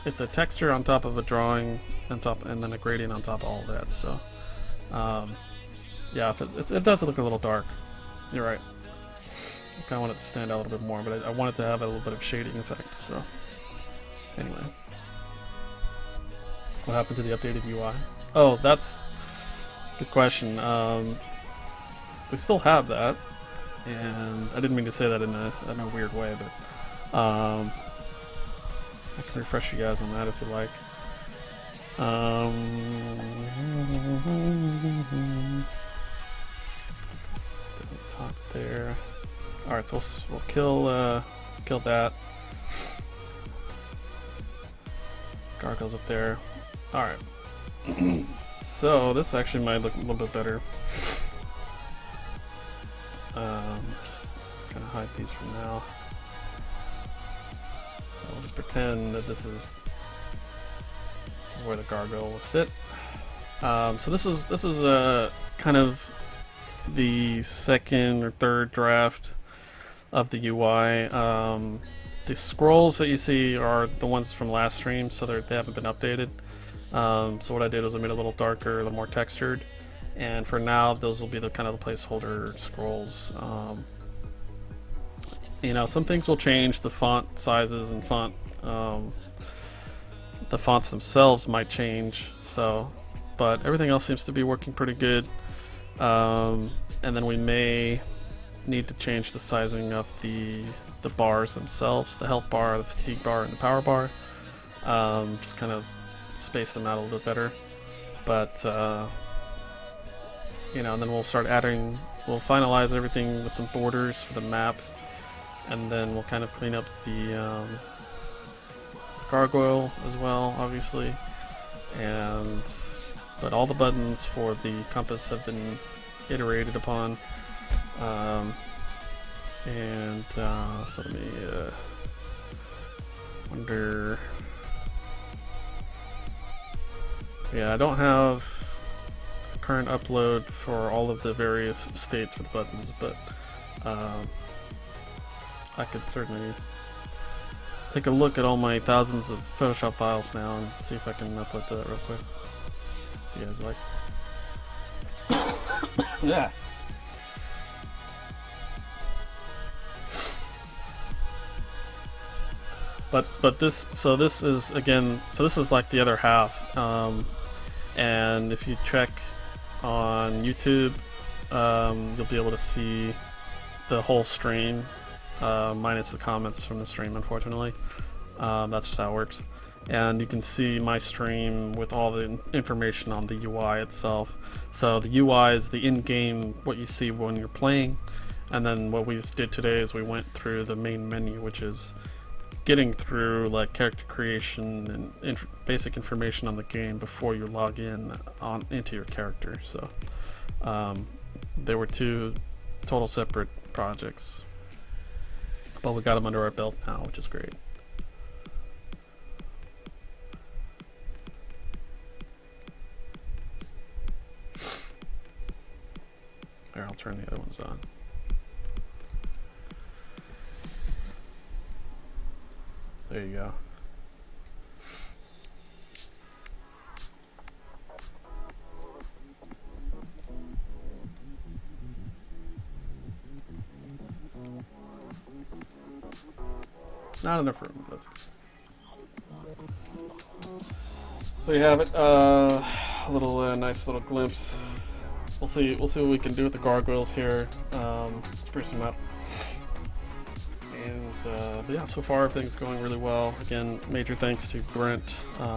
S1: It's a texture on top of a drawing and then a gradient on top of all of that. So yeah, it does look a little dark. You're right. I kind of want it to stand out a little bit more, but I want it to have a little bit of shading effect. So anyway, what happened to the updated UI? Oh, that's good question. We still have that, and I didn't mean to say that in a weird way, but I can refresh you guys on that if you like. Top there. All right, so we'll kill that. Gargoyles up there. All right. So this actually might look a little bit better. Just kind of hide these for now. So we'll just pretend that this is where the gargoyle will sit. So this is kind of the second or third draft of the UI. The scrolls that you see are the ones from last stream, so they haven't been updated. So what I did was I made it a little darker, a little more textured, and for now those will be the kind of the placeholder scrolls. Some things will change, the font sizes and the fonts themselves might change. But everything else seems to be working pretty good. And then we may need to change the sizing of the bars themselves, the health bar, the fatigue bar, and the power bar. Just kind of space them out a little bit better. But and then we'll finalize everything with some borders for the map, and then we'll kind of clean up the gargoyle as well, obviously. But all the buttons for the compass have been iterated upon. So let me wonder. Yeah, I don't have a current upload for all of the various states for the buttons, but I could certainly take a look at all my thousands of Photoshop files now and see if I can upload that real quick. If you guys like. Yeah. But this is again, so this is like the other half, and if you check on YouTube, you'll be able to see the whole stream, minus the comments from the stream, unfortunately. That's just how it works. And you can see my stream with all the information on the UI itself. So the UI is the in-game, what you see when you're playing. And then what we did today is we went through the main menu, which is getting through like character creation and basic information on the game before you log in into your character. So there were two total separate projects, but we got them under our belt now, which is great. Here, I'll turn the other ones on. There you go. Not enough room. That's so you have it. A little nice little glimpse. We'll see what we can do with the gargoyles here. Spruce them up. And but yeah, so far everything's going really well. Again, major thanks to Brent.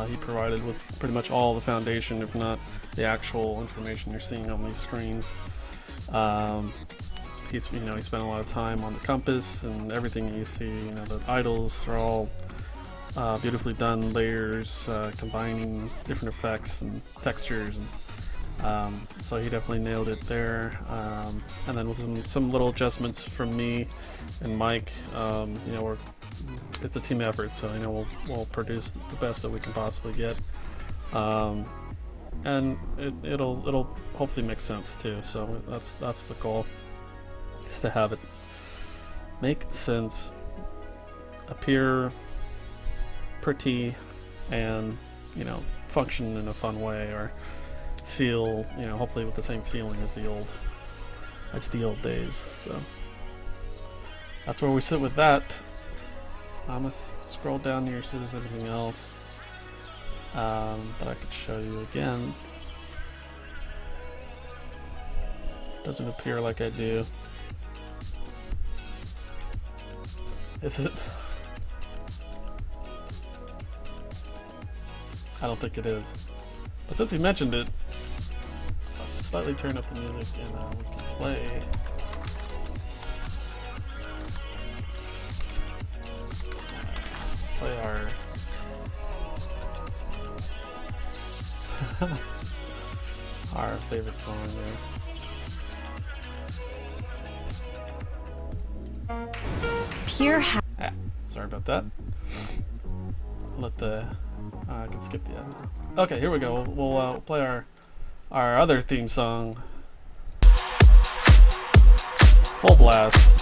S1: He provided with pretty much all the foundation, if not the actual information you're seeing on these screens. He spent a lot of time on the compass and everything you see. The idols are all beautifully done, layers, combining different effects and textures, and so he definitely nailed it there. And then with some little adjustments from me and Mike, it's a team effort, so we'll produce the best that we can possibly get, and it'll hopefully make sense too. So that's the goal, is to have it make sense, appear pretty, and function in a fun way, or feel hopefully with the same feeling as the old days. So that's where we sit with that. I'm gonna scroll down here, see if there's anything else that I could show you again. Doesn't appear like I do. Is it? I don't think it is. But since he mentioned it, I'll slightly turn up the music and we can play. Play our favorite song there.
S2: Pure
S1: Sorry about that. I can skip the end now. Okay, here we go. We'll play our other theme song, Full Blast.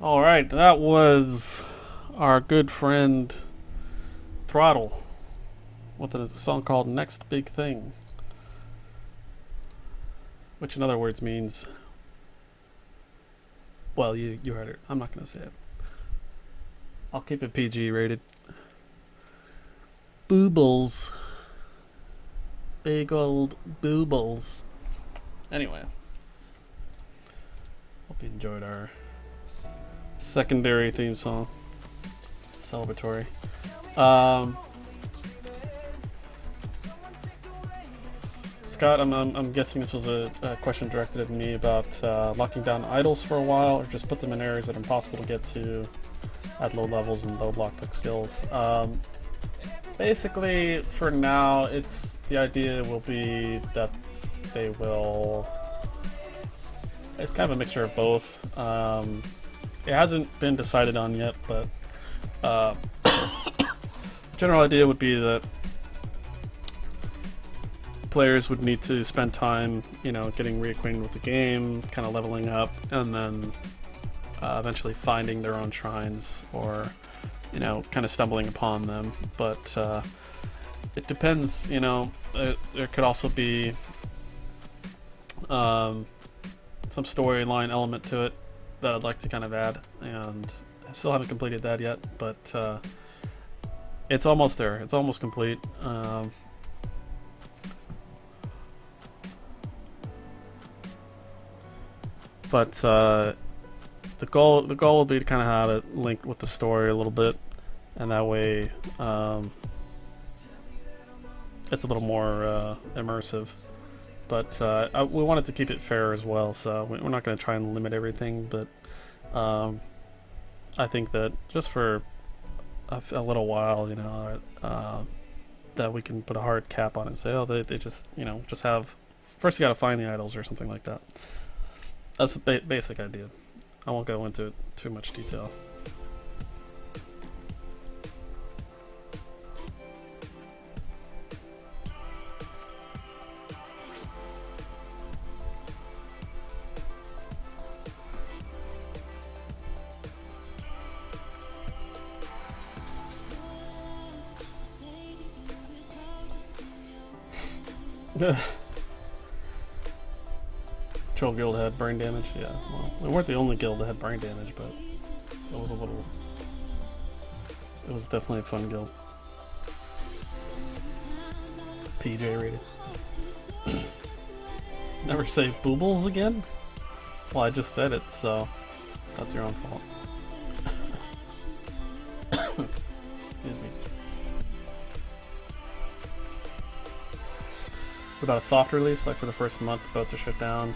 S1: All right, that was our good friend Throttle with a song called Next Big Thing, which in other words means, well, you heard it. I'm not going to say it. I'll keep it PG rated. Boobles. Big old boobles. Anyway. Hope you enjoyed our secondary theme song. Celebratory. Scott, I'm guessing this was a question directed at me about locking down idols for a while, or just put them in areas that are impossible to get to at low levels and low block pick skills. Basically, for now, the idea will be that they will. It's kind of a mixture of both. It hasn't been decided on yet, but general idea would be that players would need to spend time, getting reacquainted with the game, kind of leveling up, and then eventually finding their own shrines, or kind of stumbling upon them. But it depends. There could also be some storyline element to it that I'd like to kind of add, and I still haven't completed that yet, but it's almost there. It's almost complete. But the goal will be to kind of have it linked with the story a little bit, and that way it's a little more immersive. But we wanted to keep it fair as well, so we're not going to try and limit everything. But I think that just for a little while, that we can put a hard cap on it and say, oh, they just just have, first you got to find the idols or something like that. That's the basic idea. I won't go into too much detail. Troll Guild had brain damage. Yeah, well, we weren't the only guild that had brain damage, but it was it was definitely a fun guild. PJ rated. Never say boobles again? Well, I just said it, so that's your own fault. Excuse me. What about a soft release, like for the first month, the boats are shut down?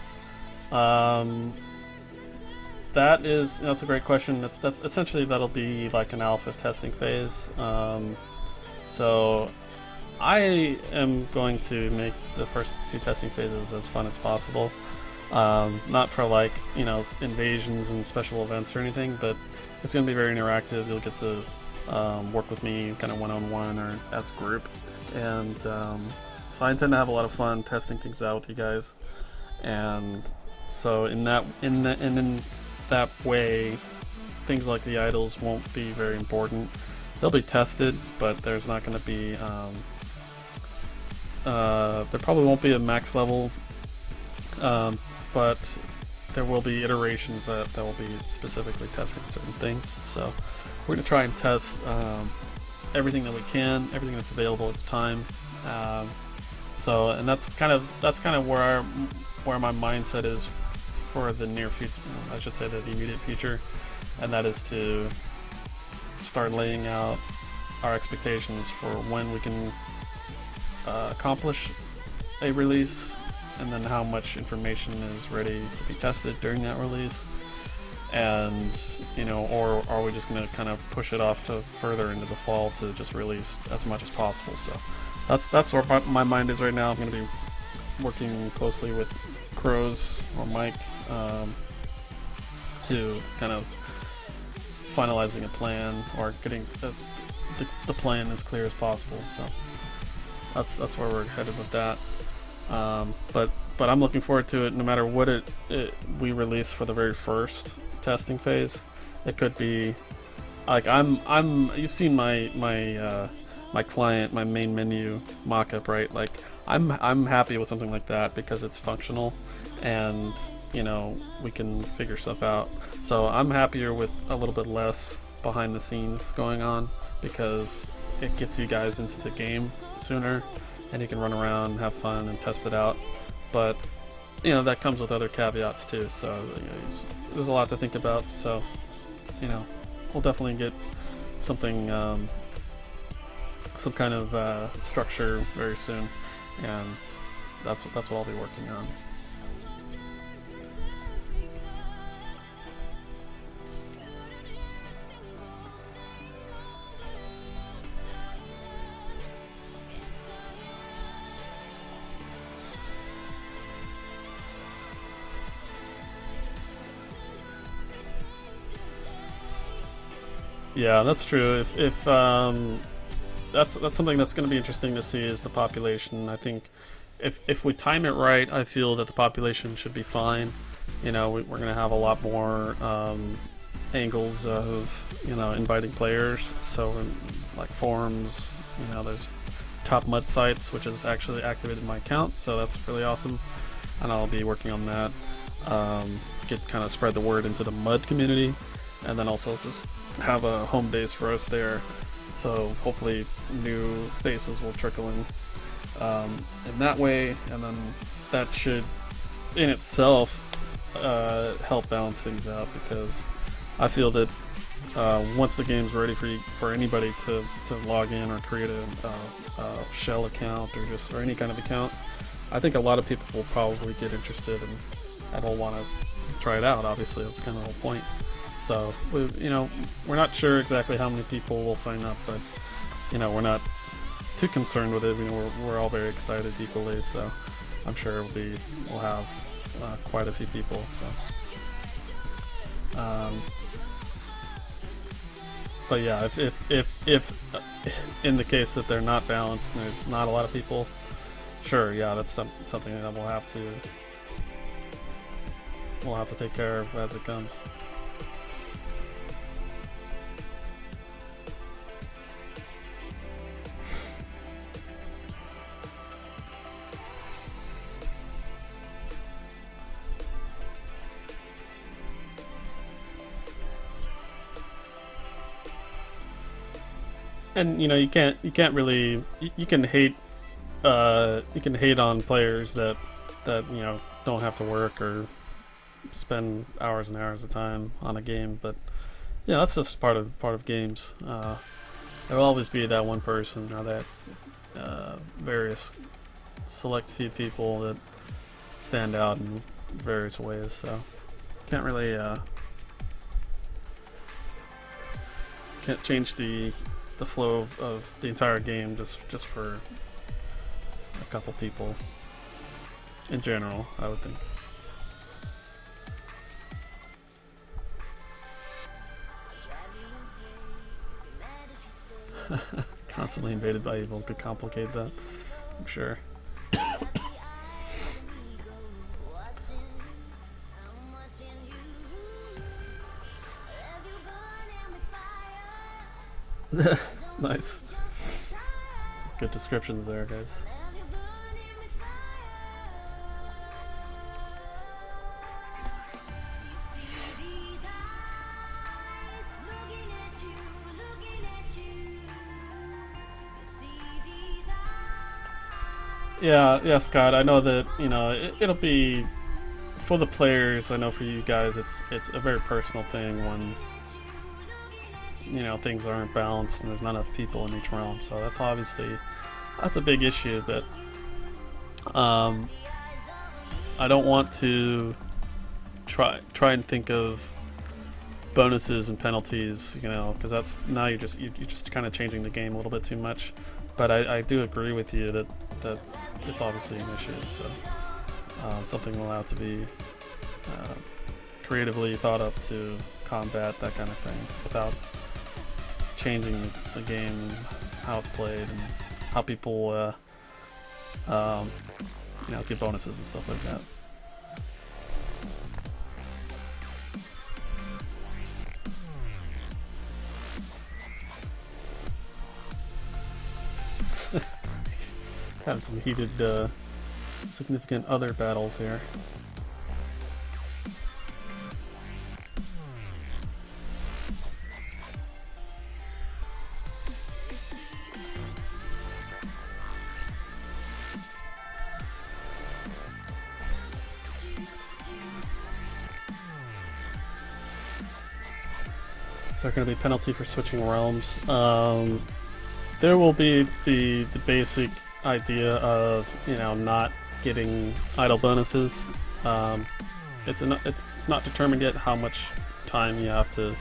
S1: That is, that's a great question. That's essentially, that'll be like an alpha testing phase. So I am going to make the first few testing phases as fun as possible. Not for like invasions and special events or anything, but it's going to be very interactive. You'll get to work with me kind of one-on-one or as a group, and so I intend to have a lot of fun testing things out with you guys. And so in that way, things like the idols won't be very important. They'll be tested, but there's not going to be there probably won't be a max level, but there will be iterations that will be specifically testing certain things. So we're going to try and test everything that we can, everything that's available at the time. So, and that's kind of where my mindset is for the near future. I should say the immediate future, and that is to start laying out our expectations for when we can accomplish a release, and then how much information is ready to be tested during that release, and or are we just going to kind of push it off to further into the fall to just release as much as possible. So that's where my mind is right now. I'm going to be working closely with Crows or Mike to kind of finalizing a plan, or getting the plan as clear as possible. So that's where we're headed with that. But I'm looking forward to it, no matter what we release for the very first testing phase. It could be like you've seen my client, my main menu mockup, right? Like I'm happy with something like that because it's functional, and we can figure stuff out. So I'm happier with a little bit less behind the scenes going on because it gets you guys into the game sooner, and you can run around, have fun, and test it out. But that comes with other caveats too. So there's a lot to think about. So we'll definitely get something, some kind of structure very soon, and that's what I'll be working on. Yeah, that's true. If that's something that's going to be interesting to see is the population. I think if we time it right, I feel that the population should be fine. We're going to have a lot more angles of inviting players. So like forums, there's top mud sites, which has actually activated my account, so that's really awesome, and I'll be working on that to get kind of spread the word into the mud community, and then also just have a home base for us there. So hopefully new faces will trickle in that way, and then that should in itself help balance things out, because I feel that once the game's ready for anybody to log in or create a shell account or any kind of account, I think a lot of people will probably get interested and will want to try it out. Obviously, that's kind of the whole point. So we're not sure exactly how many people will sign up, but we're not too concerned with it. We're all very excited equally, so I'm sure we'll have quite a few people. So, but yeah, if in the case that they're not balanced and there's not a lot of people, sure, yeah, that's something that we'll have to take care of as it comes. And you can't really you can hate on players that don't have to work or spend hours and hours of time on a game, but yeah, that's just part of games. There will always be that one person or that various select few people that stand out in various ways. So can't really can't change the flow of the entire game just for a couple people in general, I would think. Constantly invaded by evil could complicate that, I'm sure. Nice. Good descriptions there, guys. Yeah, Scott. I know that it'll be for the players. I know for you guys, it's a very personal thing when things aren't balanced and there's not enough people in each realm. So that's a big issue. But I don't want to try and think of bonuses and penalties, because that's now you're just kind of changing the game a little bit too much. But I do agree with you that it's obviously an issue. So something will have to be creatively thought up to combat that kind of thing without changing the game, how it's played, and how people get bonuses and stuff like that. Had some heated, significant other battles here. Is there going to be penalty for switching realms? There will be the basic idea of, you know, not getting idle bonuses. It's not determined yet how much time you have to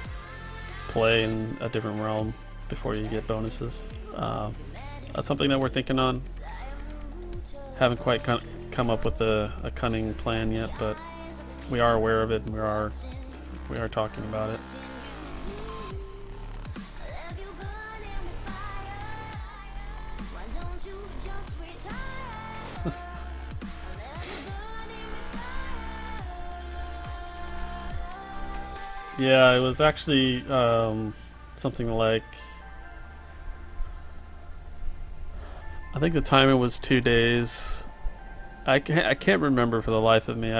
S1: play in a different realm before you get bonuses. That's something that we're thinking on. Haven't quite come up with a cunning plan yet, but we are aware of it and we are talking about it. Yeah, it was actually something like, I think the timer was 2 days. I can't remember for the life of me.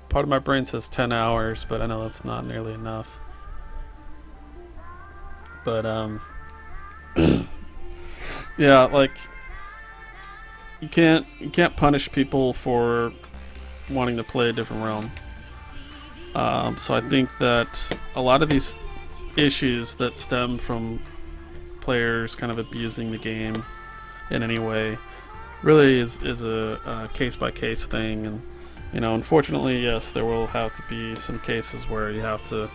S1: Part of my brain says 10 hours, but I know that's not nearly enough. But yeah, like you can't punish people for wanting to play a different realm. So I think that a lot of these issues that stem from players kind of abusing the game in any way really is a case-by-case thing. And, you know, unfortunately, yes, there will have to be some cases where you have to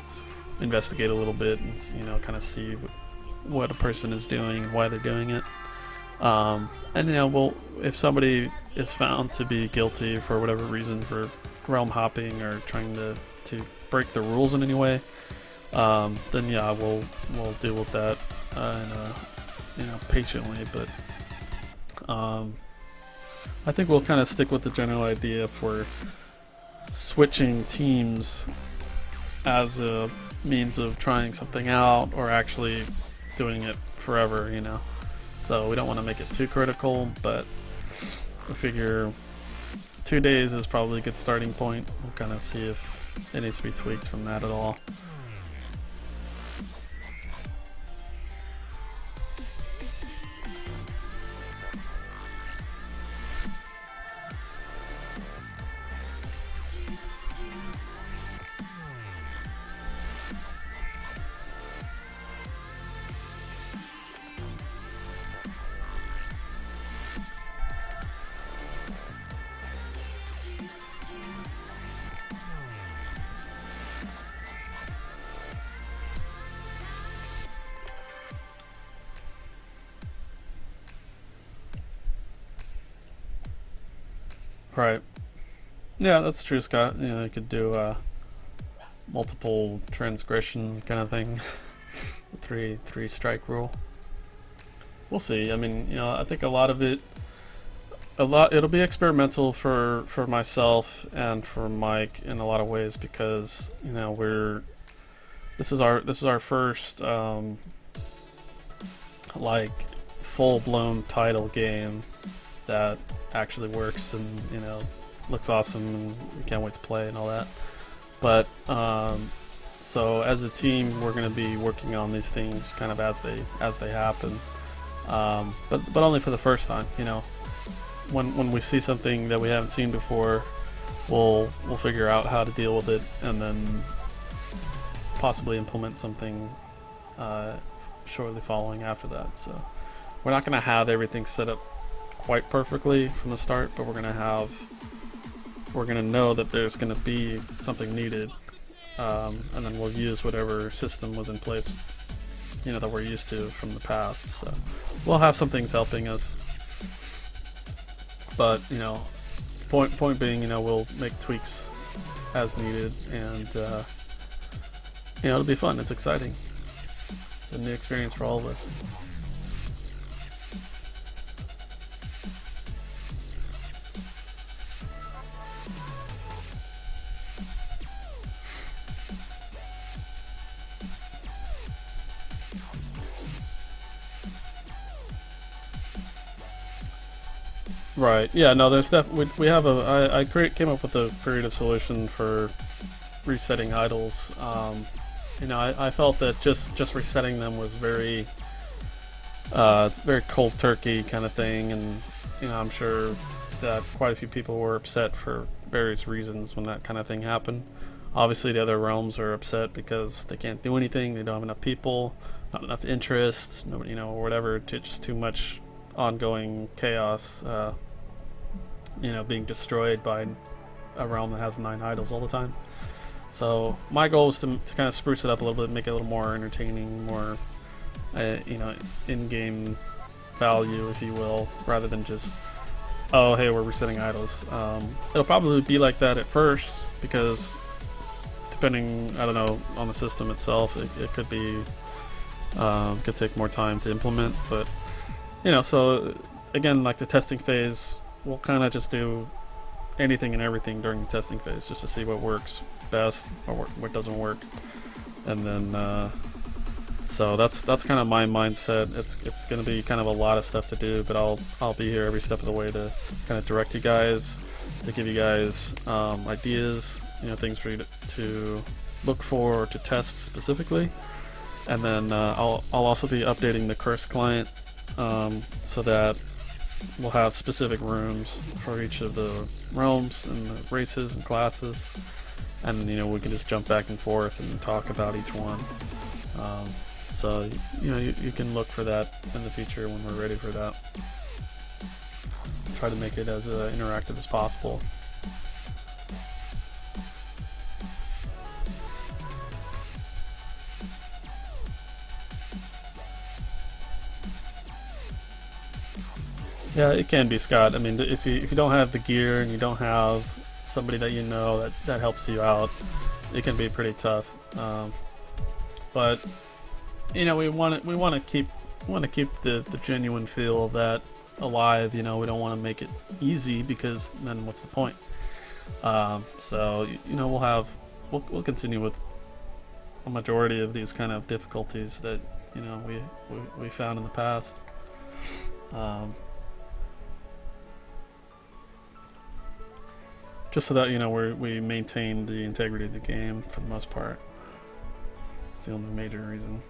S1: investigate a little bit and, you know, kind of see what a person is doing and why they're doing it. And, you know, well, if somebody is found to be guilty for whatever reason for realm hopping or trying to break the rules in any way, then yeah, we'll deal with that, you know, patiently. But I think we'll kind of stick with the general idea for switching teams as a means of trying something out or actually doing it forever, you know. So we don't want to make it too critical, but I figure 2 days is probably a good starting point. We'll kind of see if it needs to be tweaked from that at all. Right. Yeah, that's true, Scott. You know, you could do multiple transgression kind of thing. three strike rule. We'll see. I mean, you know, I think a lot of it, it'll be experimental for myself and for Mike in a lot of ways, because, you know, this is our first like full-blown title game that actually works and, you know, looks awesome, and we can't wait to play and all that. But so as a team, we're going to be working on these things kind of as they happen, but only for the first time. You know, when we see something that we haven't seen before, we'll figure out how to deal with it, and then possibly implement something shortly following after that. So we're not going to have everything set up quite perfectly from the start, but we're gonna know that there's gonna be something needed, and then we'll use whatever system was in place, you know, that we're used to from the past. So we'll have some things helping us, but, you know, point being, you know, we'll make tweaks as needed, and you know, it'll be fun. It's exciting. It's a new experience for all of us. Right. Yeah. No. There's we have a. Came up with a creative solution for resetting idols. I felt that just resetting them was very it's very cold turkey kind of thing, and I'm sure that quite a few people were upset for various reasons when that kind of thing happened. Obviously, the other realms are upset because they can't do anything. They don't have enough people, not enough interest, nobody, or whatever. Just too much ongoing chaos. Being destroyed by a realm that has 9 idols all the time. So my goal was to kind of spruce it up a little bit, make it a little more entertaining, more in-game value, if you will, rather than just, oh, hey, we're resetting idols. It'll probably be like that at first because depending, I don't know, on the system itself, it could be could take more time to implement. But so again, like the testing phase, we'll kind of just do anything and everything during the testing phase just to see what works best or what doesn't work, and then so that's kind of my mindset. It's going to be kind of a lot of stuff to do, but I'll be here every step of the way to kind of direct you guys, to give you guys ideas, things for you to look for or to test specifically, and then I'll also be updating the curse client so that we'll have specific rooms for each of the realms and the races and classes, and we can just jump back and forth and talk about each one. So you can look for that in the future when we're ready for that. Try to make it as interactive as possible. Yeah, it can be, Scott. I mean, if you don't have the gear and you don't have somebody that helps you out, it can be pretty tough. But we want to keep the genuine feel of that alive. We don't want to make it easy because then what's the point? So we'll continue with a majority of these kind of difficulties that we found in the past. Just so that we maintain the integrity of the game for the most part. It's the only major reason.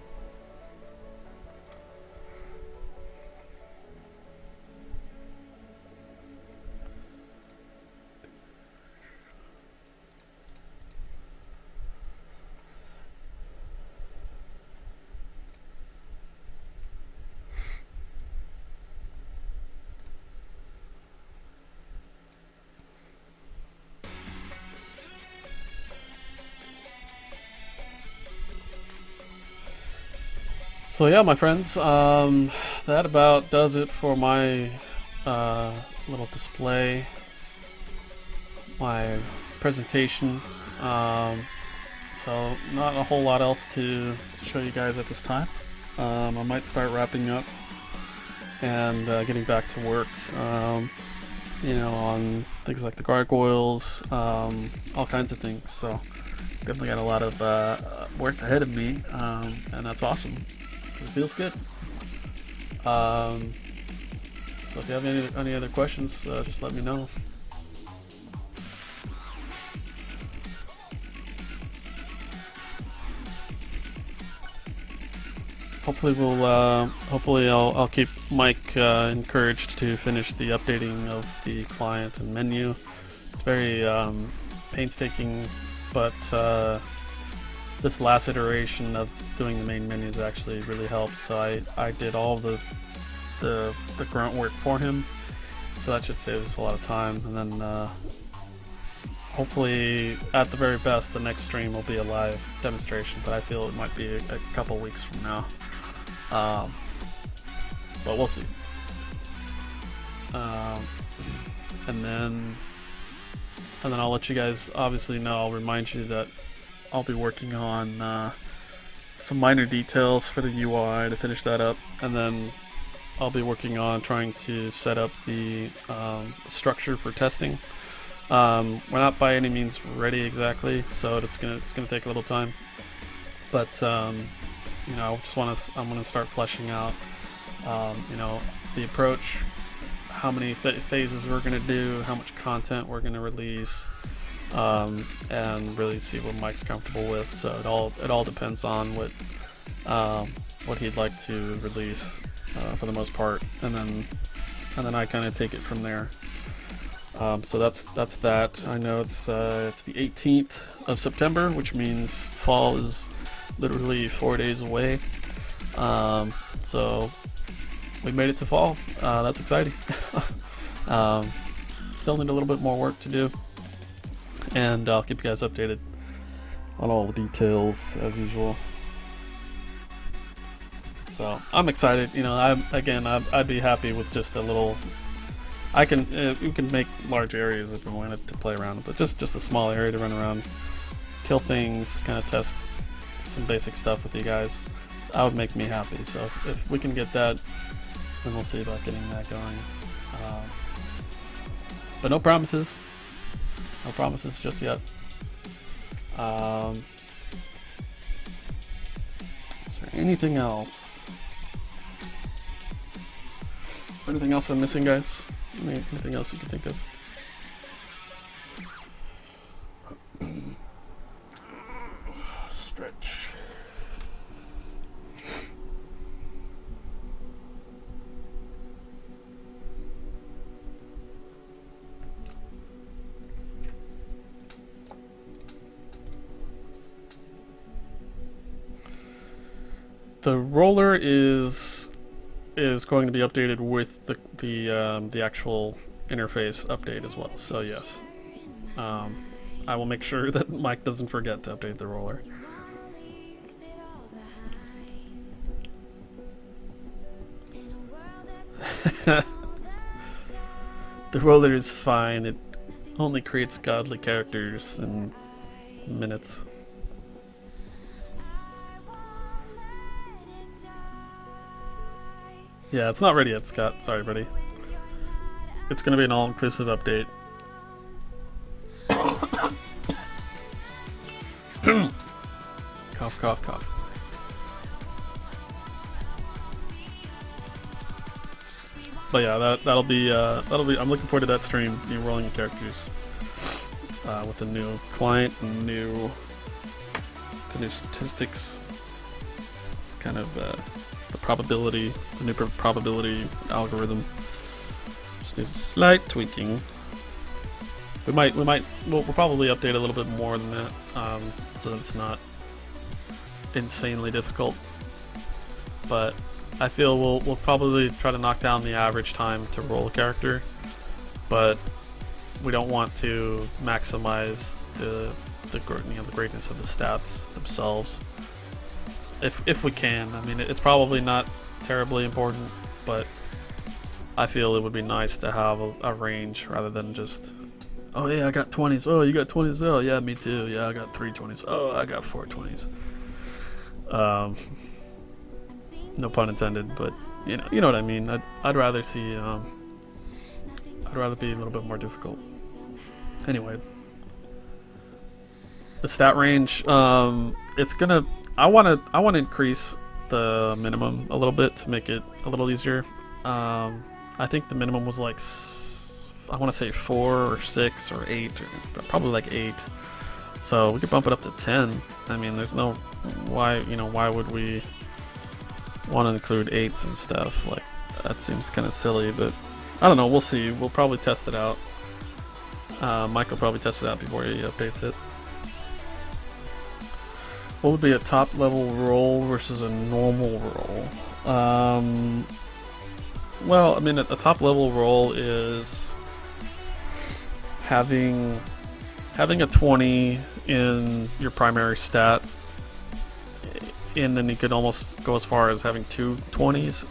S1: So yeah, my friends, that about does it for my little display, my presentation. So not a whole lot else to show you guys at this time. I might start wrapping up and getting back to work, on things like the gargoyles, all kinds of things. So definitely got a lot of work ahead of me, and that's awesome. It feels good. So if you have any other questions, just let me know. Hopefully I'll keep Mike encouraged to finish the updating of the client and menu. It's very painstaking, but this last iteration of doing the main menus actually really helped. So I did all the grunt work for him, so that should save us a lot of time. And then hopefully, at the very best, the next stream will be a live demonstration, but I feel it might be a couple weeks from now. But we'll see. And then I'll let you guys obviously know. I'll remind you that I'll be working on some minor details for the UI to finish that up, and then I'll be working on trying to set up the structure for testing. We're not by any means ready exactly, so it's gonna take a little time. But I'm gonna start fleshing out, the approach, how many phases we're going to do, how much content we're going to release, and really see what Mike's comfortable with. So it all depends on what he'd like to release for the most part, and then I kind of take it from there. So that's that. I know it's the 18th of September, which means fall is literally 4 days away. So we made it to fall. That's exciting. Still need a little bit more work to do, and I'll keep you guys updated on all the details as usual. So I'm excited. You know, I'd be happy with just a little. We can make large areas if we wanted to play around, but just a small area to run around, kill things, kind of test some basic stuff with you guys. That would make me happy. So if we can get that, then we'll see about getting that going. But no promises. No promises just yet. Is there anything else? Is there anything else I'm missing, guys? Anything else you can think of? Stretch. The roller is going to be updated with the actual interface update as well. So yes, I will make sure that Mike doesn't forget to update the roller. The roller is fine. It only creates godly characters in minutes. Yeah, it's not ready yet, Scott. Sorry, buddy. It's going to be an all-inclusive update. Cough, cough, cough. But yeah, that'll be. I'm looking forward to that stream. You rolling characters with the new client and the new statistics. Kind of. The new probability algorithm just needs a slight tweaking. We'll probably update a little bit more than that, so it's not insanely difficult. But I feel we'll probably try to knock down the average time to roll a character, but we don't want to maximize the greatness of the stats themselves. If we can. I mean, it's probably not terribly important, but I feel it would be nice to have a range rather than just, oh yeah, I got 20s. Oh, you got 20s. Oh yeah, me too. Yeah, I got 3 20s. Oh, I got 4 20s. No pun intended, but you know what I mean. I'd rather see. I'd rather be a little bit more difficult. Anyway, the stat range. It's gonna. I want to increase the minimum a little bit to make it a little easier. I think the minimum was like I want to say 4 or 6 or 8, or probably like 8. So we could bump it up to 10. I mean, there's no why would we want to include 8s and stuff? Like that seems kind of silly, but I don't know. We'll see. We'll probably test it out. Mike will probably test it out before he updates it. What would be a top level roll versus a normal roll? Well, I mean, a top level roll is having a 20 in your primary stat, and then you could almost go as far as having 2 20s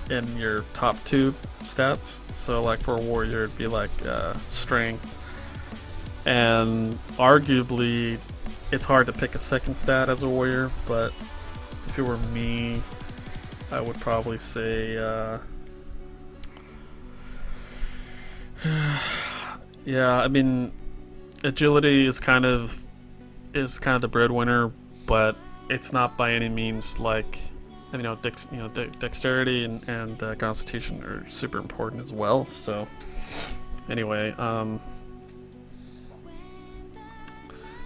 S1: in your top 2 stats. So like for a warrior, it'd be like strength, and arguably it's hard to pick a second stat as a warrior, but if it were me, I would probably say yeah, I mean, agility is kind of the breadwinner, but it's not by any means like dexterity and constitution are super important as well. So anyway,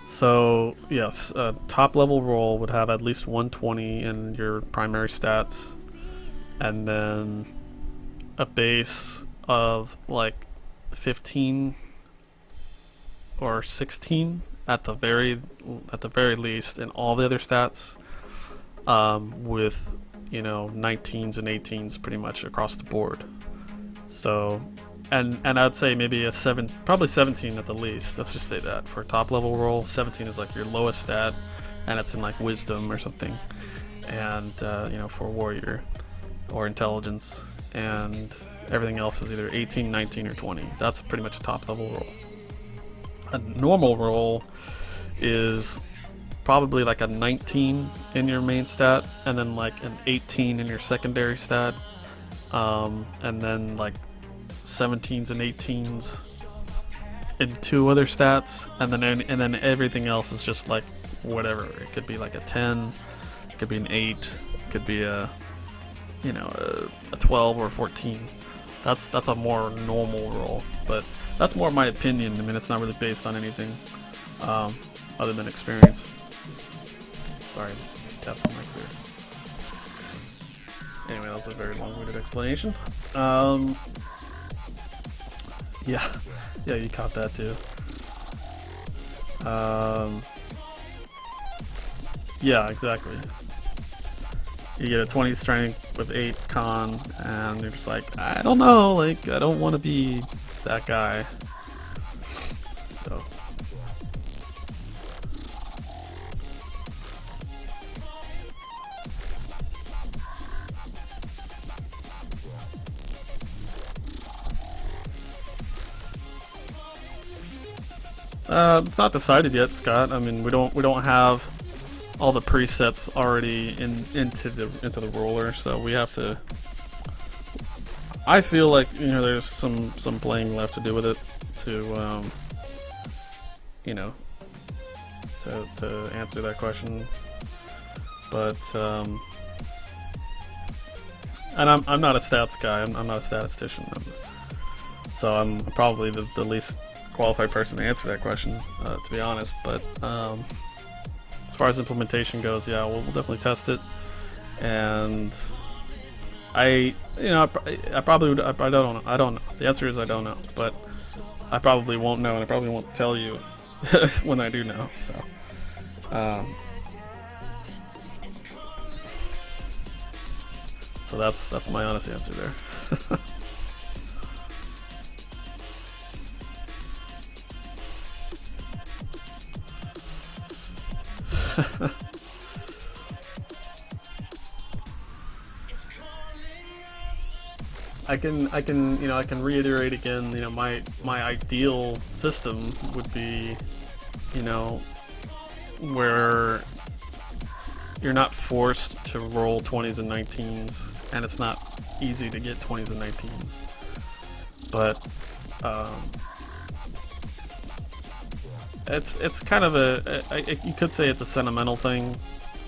S1: so yes, a top level roll would have at least 120 in your primary stats, and then a base of like 15 or 16 at the very least in all the other stats, with 19s and 18s pretty much across the board. So and I'd say maybe probably 17 at the least. Let's just say that for a top level roll, 17 is like your lowest stat, and it's in like wisdom or something, and for warrior or intelligence, and everything else is either 18, 19, or 20. That's pretty much a top level roll. A normal roll is probably like a 19 in your main stat, and then like an 18 in your secondary stat, and then like 17s and 18s in 2 other stats, and then everything else is just like whatever. It could be like a 10, it could be an 8, it could be a 12 or a 14. That's a more normal roll, but that's more my opinion. I mean, it's not really based on anything other than experience. Sorry, tapping my clear. Anyway, that was a very long-winded explanation. Yeah, you caught that too. Yeah, exactly. You get a 20 strength with 8 con, and you're just like, I don't know, like, I don't want to be that guy. So. It's not decided yet, Scott. I mean, we don't have all the presets already into the roller, so we have to. I feel like there's some playing left to do with it to to answer that question, but and I'm not a stats guy. I'm not a statistician, so I'm probably the least qualified person to answer that question, to be honest. But as far as implementation goes, yeah, we'll definitely test it, and I don't know. The answer is I don't know, but I probably won't know, and I probably won't tell you when I do know. So that's my honest answer there. I can reiterate again. My ideal system would be, where you're not forced to roll 20s and 19s, and it's not easy to get 20s and 19s. But it's kind of you could say it's a sentimental thing,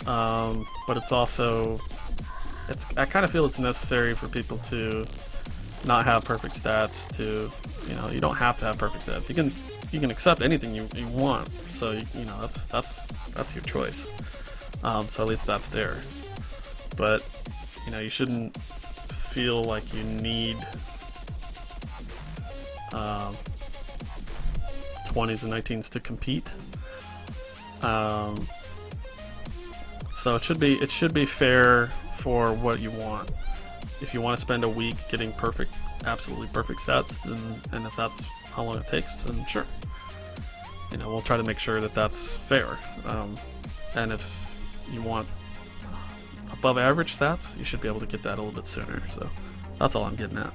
S1: but it's also I kind of feel it's necessary for people to not have perfect stats. You don't have to have perfect stats. You can accept anything you want. So that's your choice. So at least that's there. But you shouldn't feel like you need 20s and 19s to compete. So it should be fair for what you want. If you want to spend a week getting absolutely perfect stats, and if that's how long it takes, then sure. We'll try to make sure that that's fair. And if you want above average stats, you should be able to get that a little bit sooner. So that's all I'm getting at.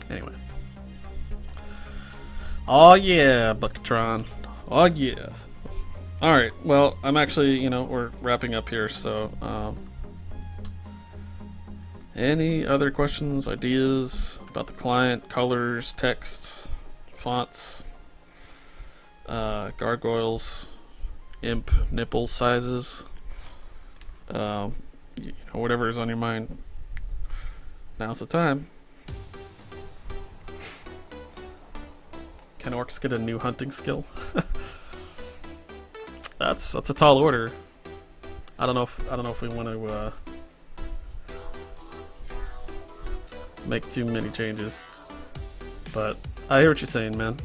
S1: Anyway. Oh yeah, Buckatron. Oh yeah. Alright, well, I'm actually, we're wrapping up here, so any other questions, ideas about the client, colors, text, fonts, gargoyles, imp nipple sizes, you know, whatever is on your mind, now's the time. Can orcs get a new hunting skill? That's a tall order. I don't know if we want to make too many changes, but I hear what you're saying, man.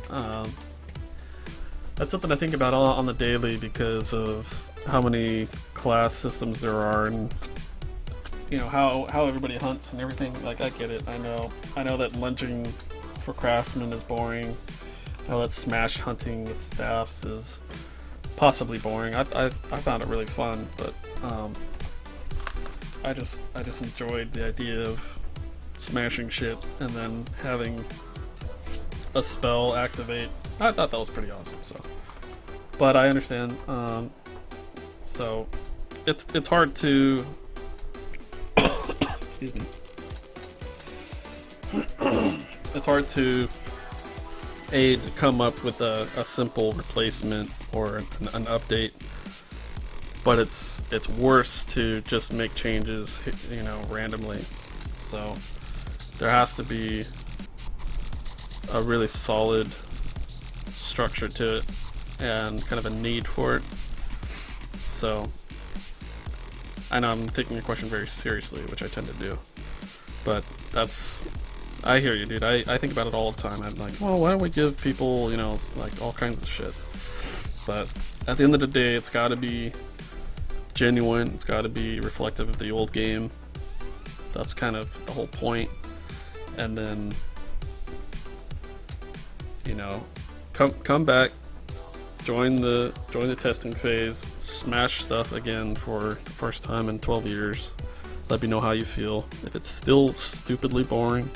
S1: That's something I think about on the daily because of how many class systems there are, and you know how everybody hunts and everything. Like, I get it. I know that lunging for craftsmen is boring. I know that smash hunting with staffs is possibly boring. I found it really fun, but I just enjoyed the idea of smashing shit and then having a spell activate. I thought that was pretty awesome. So, but I understand. So it's hard to excuse me. It's hard to come up with a simple replacement or an update, but it's worse to just make changes, you know, randomly. So there has to be a really solid structure to it and kind of a need for it. So I know I'm taking your question very seriously, which I tend to do, but I hear you, dude. I think about it all the time. I'm like, well, why don't we give people, you know, like all kinds of shit? But at the end of the day, it's got to be genuine. It's got to be reflective of the old game. That's kind of the whole point. And then, you know, come back, join the testing phase, smash stuff again for the first time in 12 years. Let me know how you feel. If it's still stupidly boring,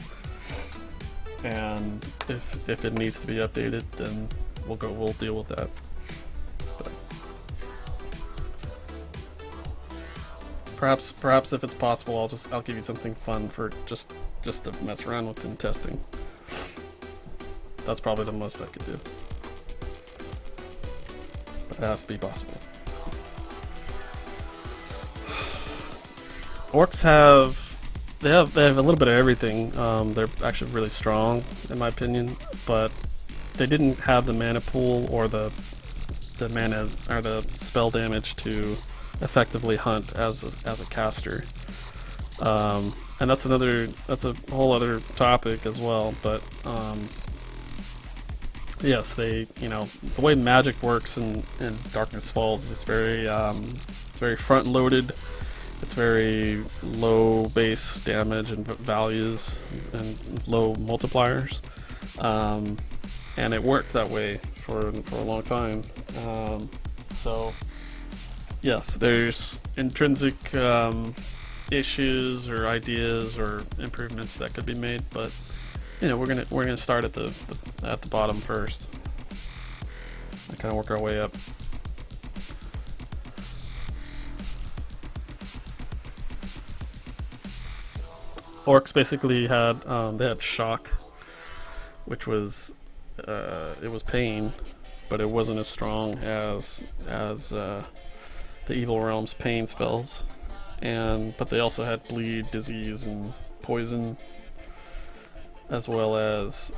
S1: and if it needs to be updated, then we'll deal with that. But perhaps if it's possible, I'll give you something fun for just to mess around with in testing. That's probably the most I could do, but it has to be possible. Orcs have a little bit of everything. They're actually really strong, in my opinion, but they didn't have the mana pool or the mana or the spell damage to effectively hunt as a caster. And that's a whole other topic as well. But yes, the way magic works in Darkness Falls, it's very front loaded. It's very low base damage and values and low multipliers, and it worked that way for a long time. So yes, there's intrinsic issues or ideas or improvements that could be made, but we're gonna start at the bottom first and kind of work our way up. Orcs basically had they had shock, which was it was pain, but it wasn't as strong as the Evil Realm's pain spells, but they also had bleed, disease, and poison, as well as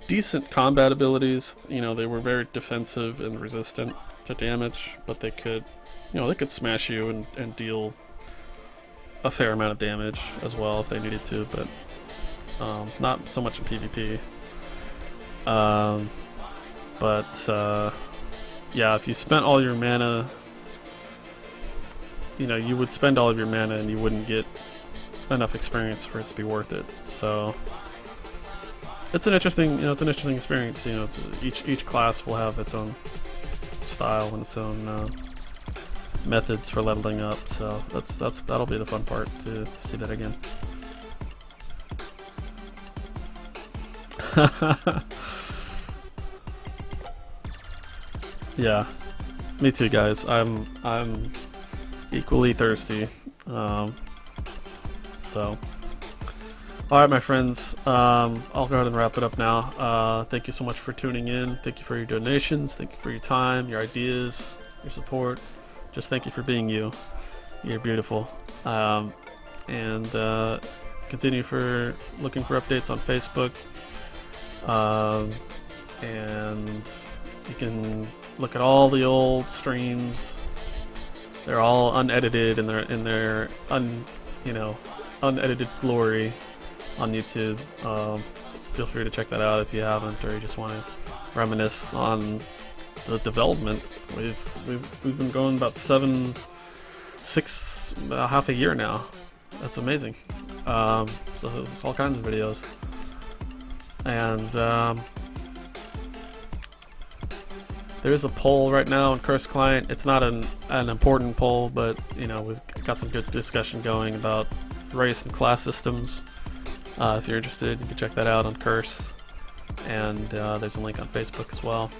S1: decent combat abilities. They were very defensive and resistant to damage, but they could smash you and deal a fair amount of damage as well if they needed to, but not so much in PvP. Yeah, if you spent all your mana, you would spend all of your mana and you wouldn't get enough experience for it to be worth it. So it's an interesting, experience. Each class will have its own style and its own methods for leveling up, so that'll be the fun part to see that again. Yeah, me too, guys. I'm equally thirsty. So all right, my friends, I'll go ahead and wrap it up now. Thank you so much for tuning in. Thank you for your donations. Thank you for your time, your ideas, your support. Just thank you for being you. You're beautiful. And continue for looking for updates on Facebook. And you can look at all the old streams. They're all unedited in their unedited glory on YouTube. So feel free to check that out if you haven't, or you just want to reminisce on the development. We've been going about half a year now. That's amazing. So there's all kinds of videos, and there is a poll right now on Curse Client. It's not an important poll, but we've got some good discussion going about race and class systems. If you're interested, you can check that out on Curse, and there's a link on Facebook as well.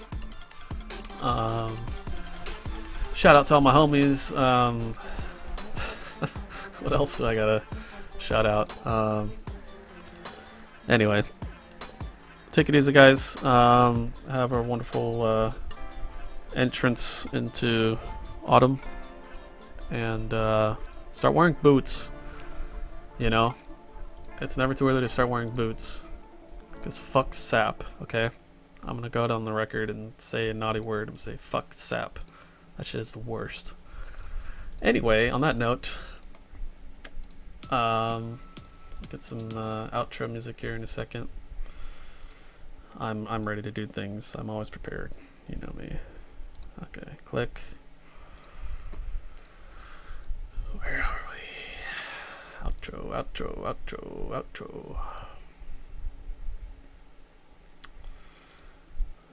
S1: Shout out to all my homies. What else do I gotta shout out? Anyway, take it easy, guys. Have a wonderful entrance into autumn, and start wearing boots. It's never too early to start wearing boots, because fuck sap. Okay, I'm gonna go out on the record and say a naughty word and say fuck sap. That shit is the worst. Anyway, on that note, get some outro music here in a second. I'm ready to do things. I'm always prepared. You know me. Okay, click. Where are we? Outro, outro, outro, outro.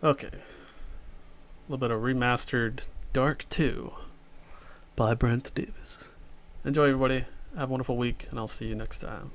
S1: Okay. A little bit of remastered Dark 2 by Brent Davis. Enjoy, everybody. Have a wonderful week, and I'll see you next time.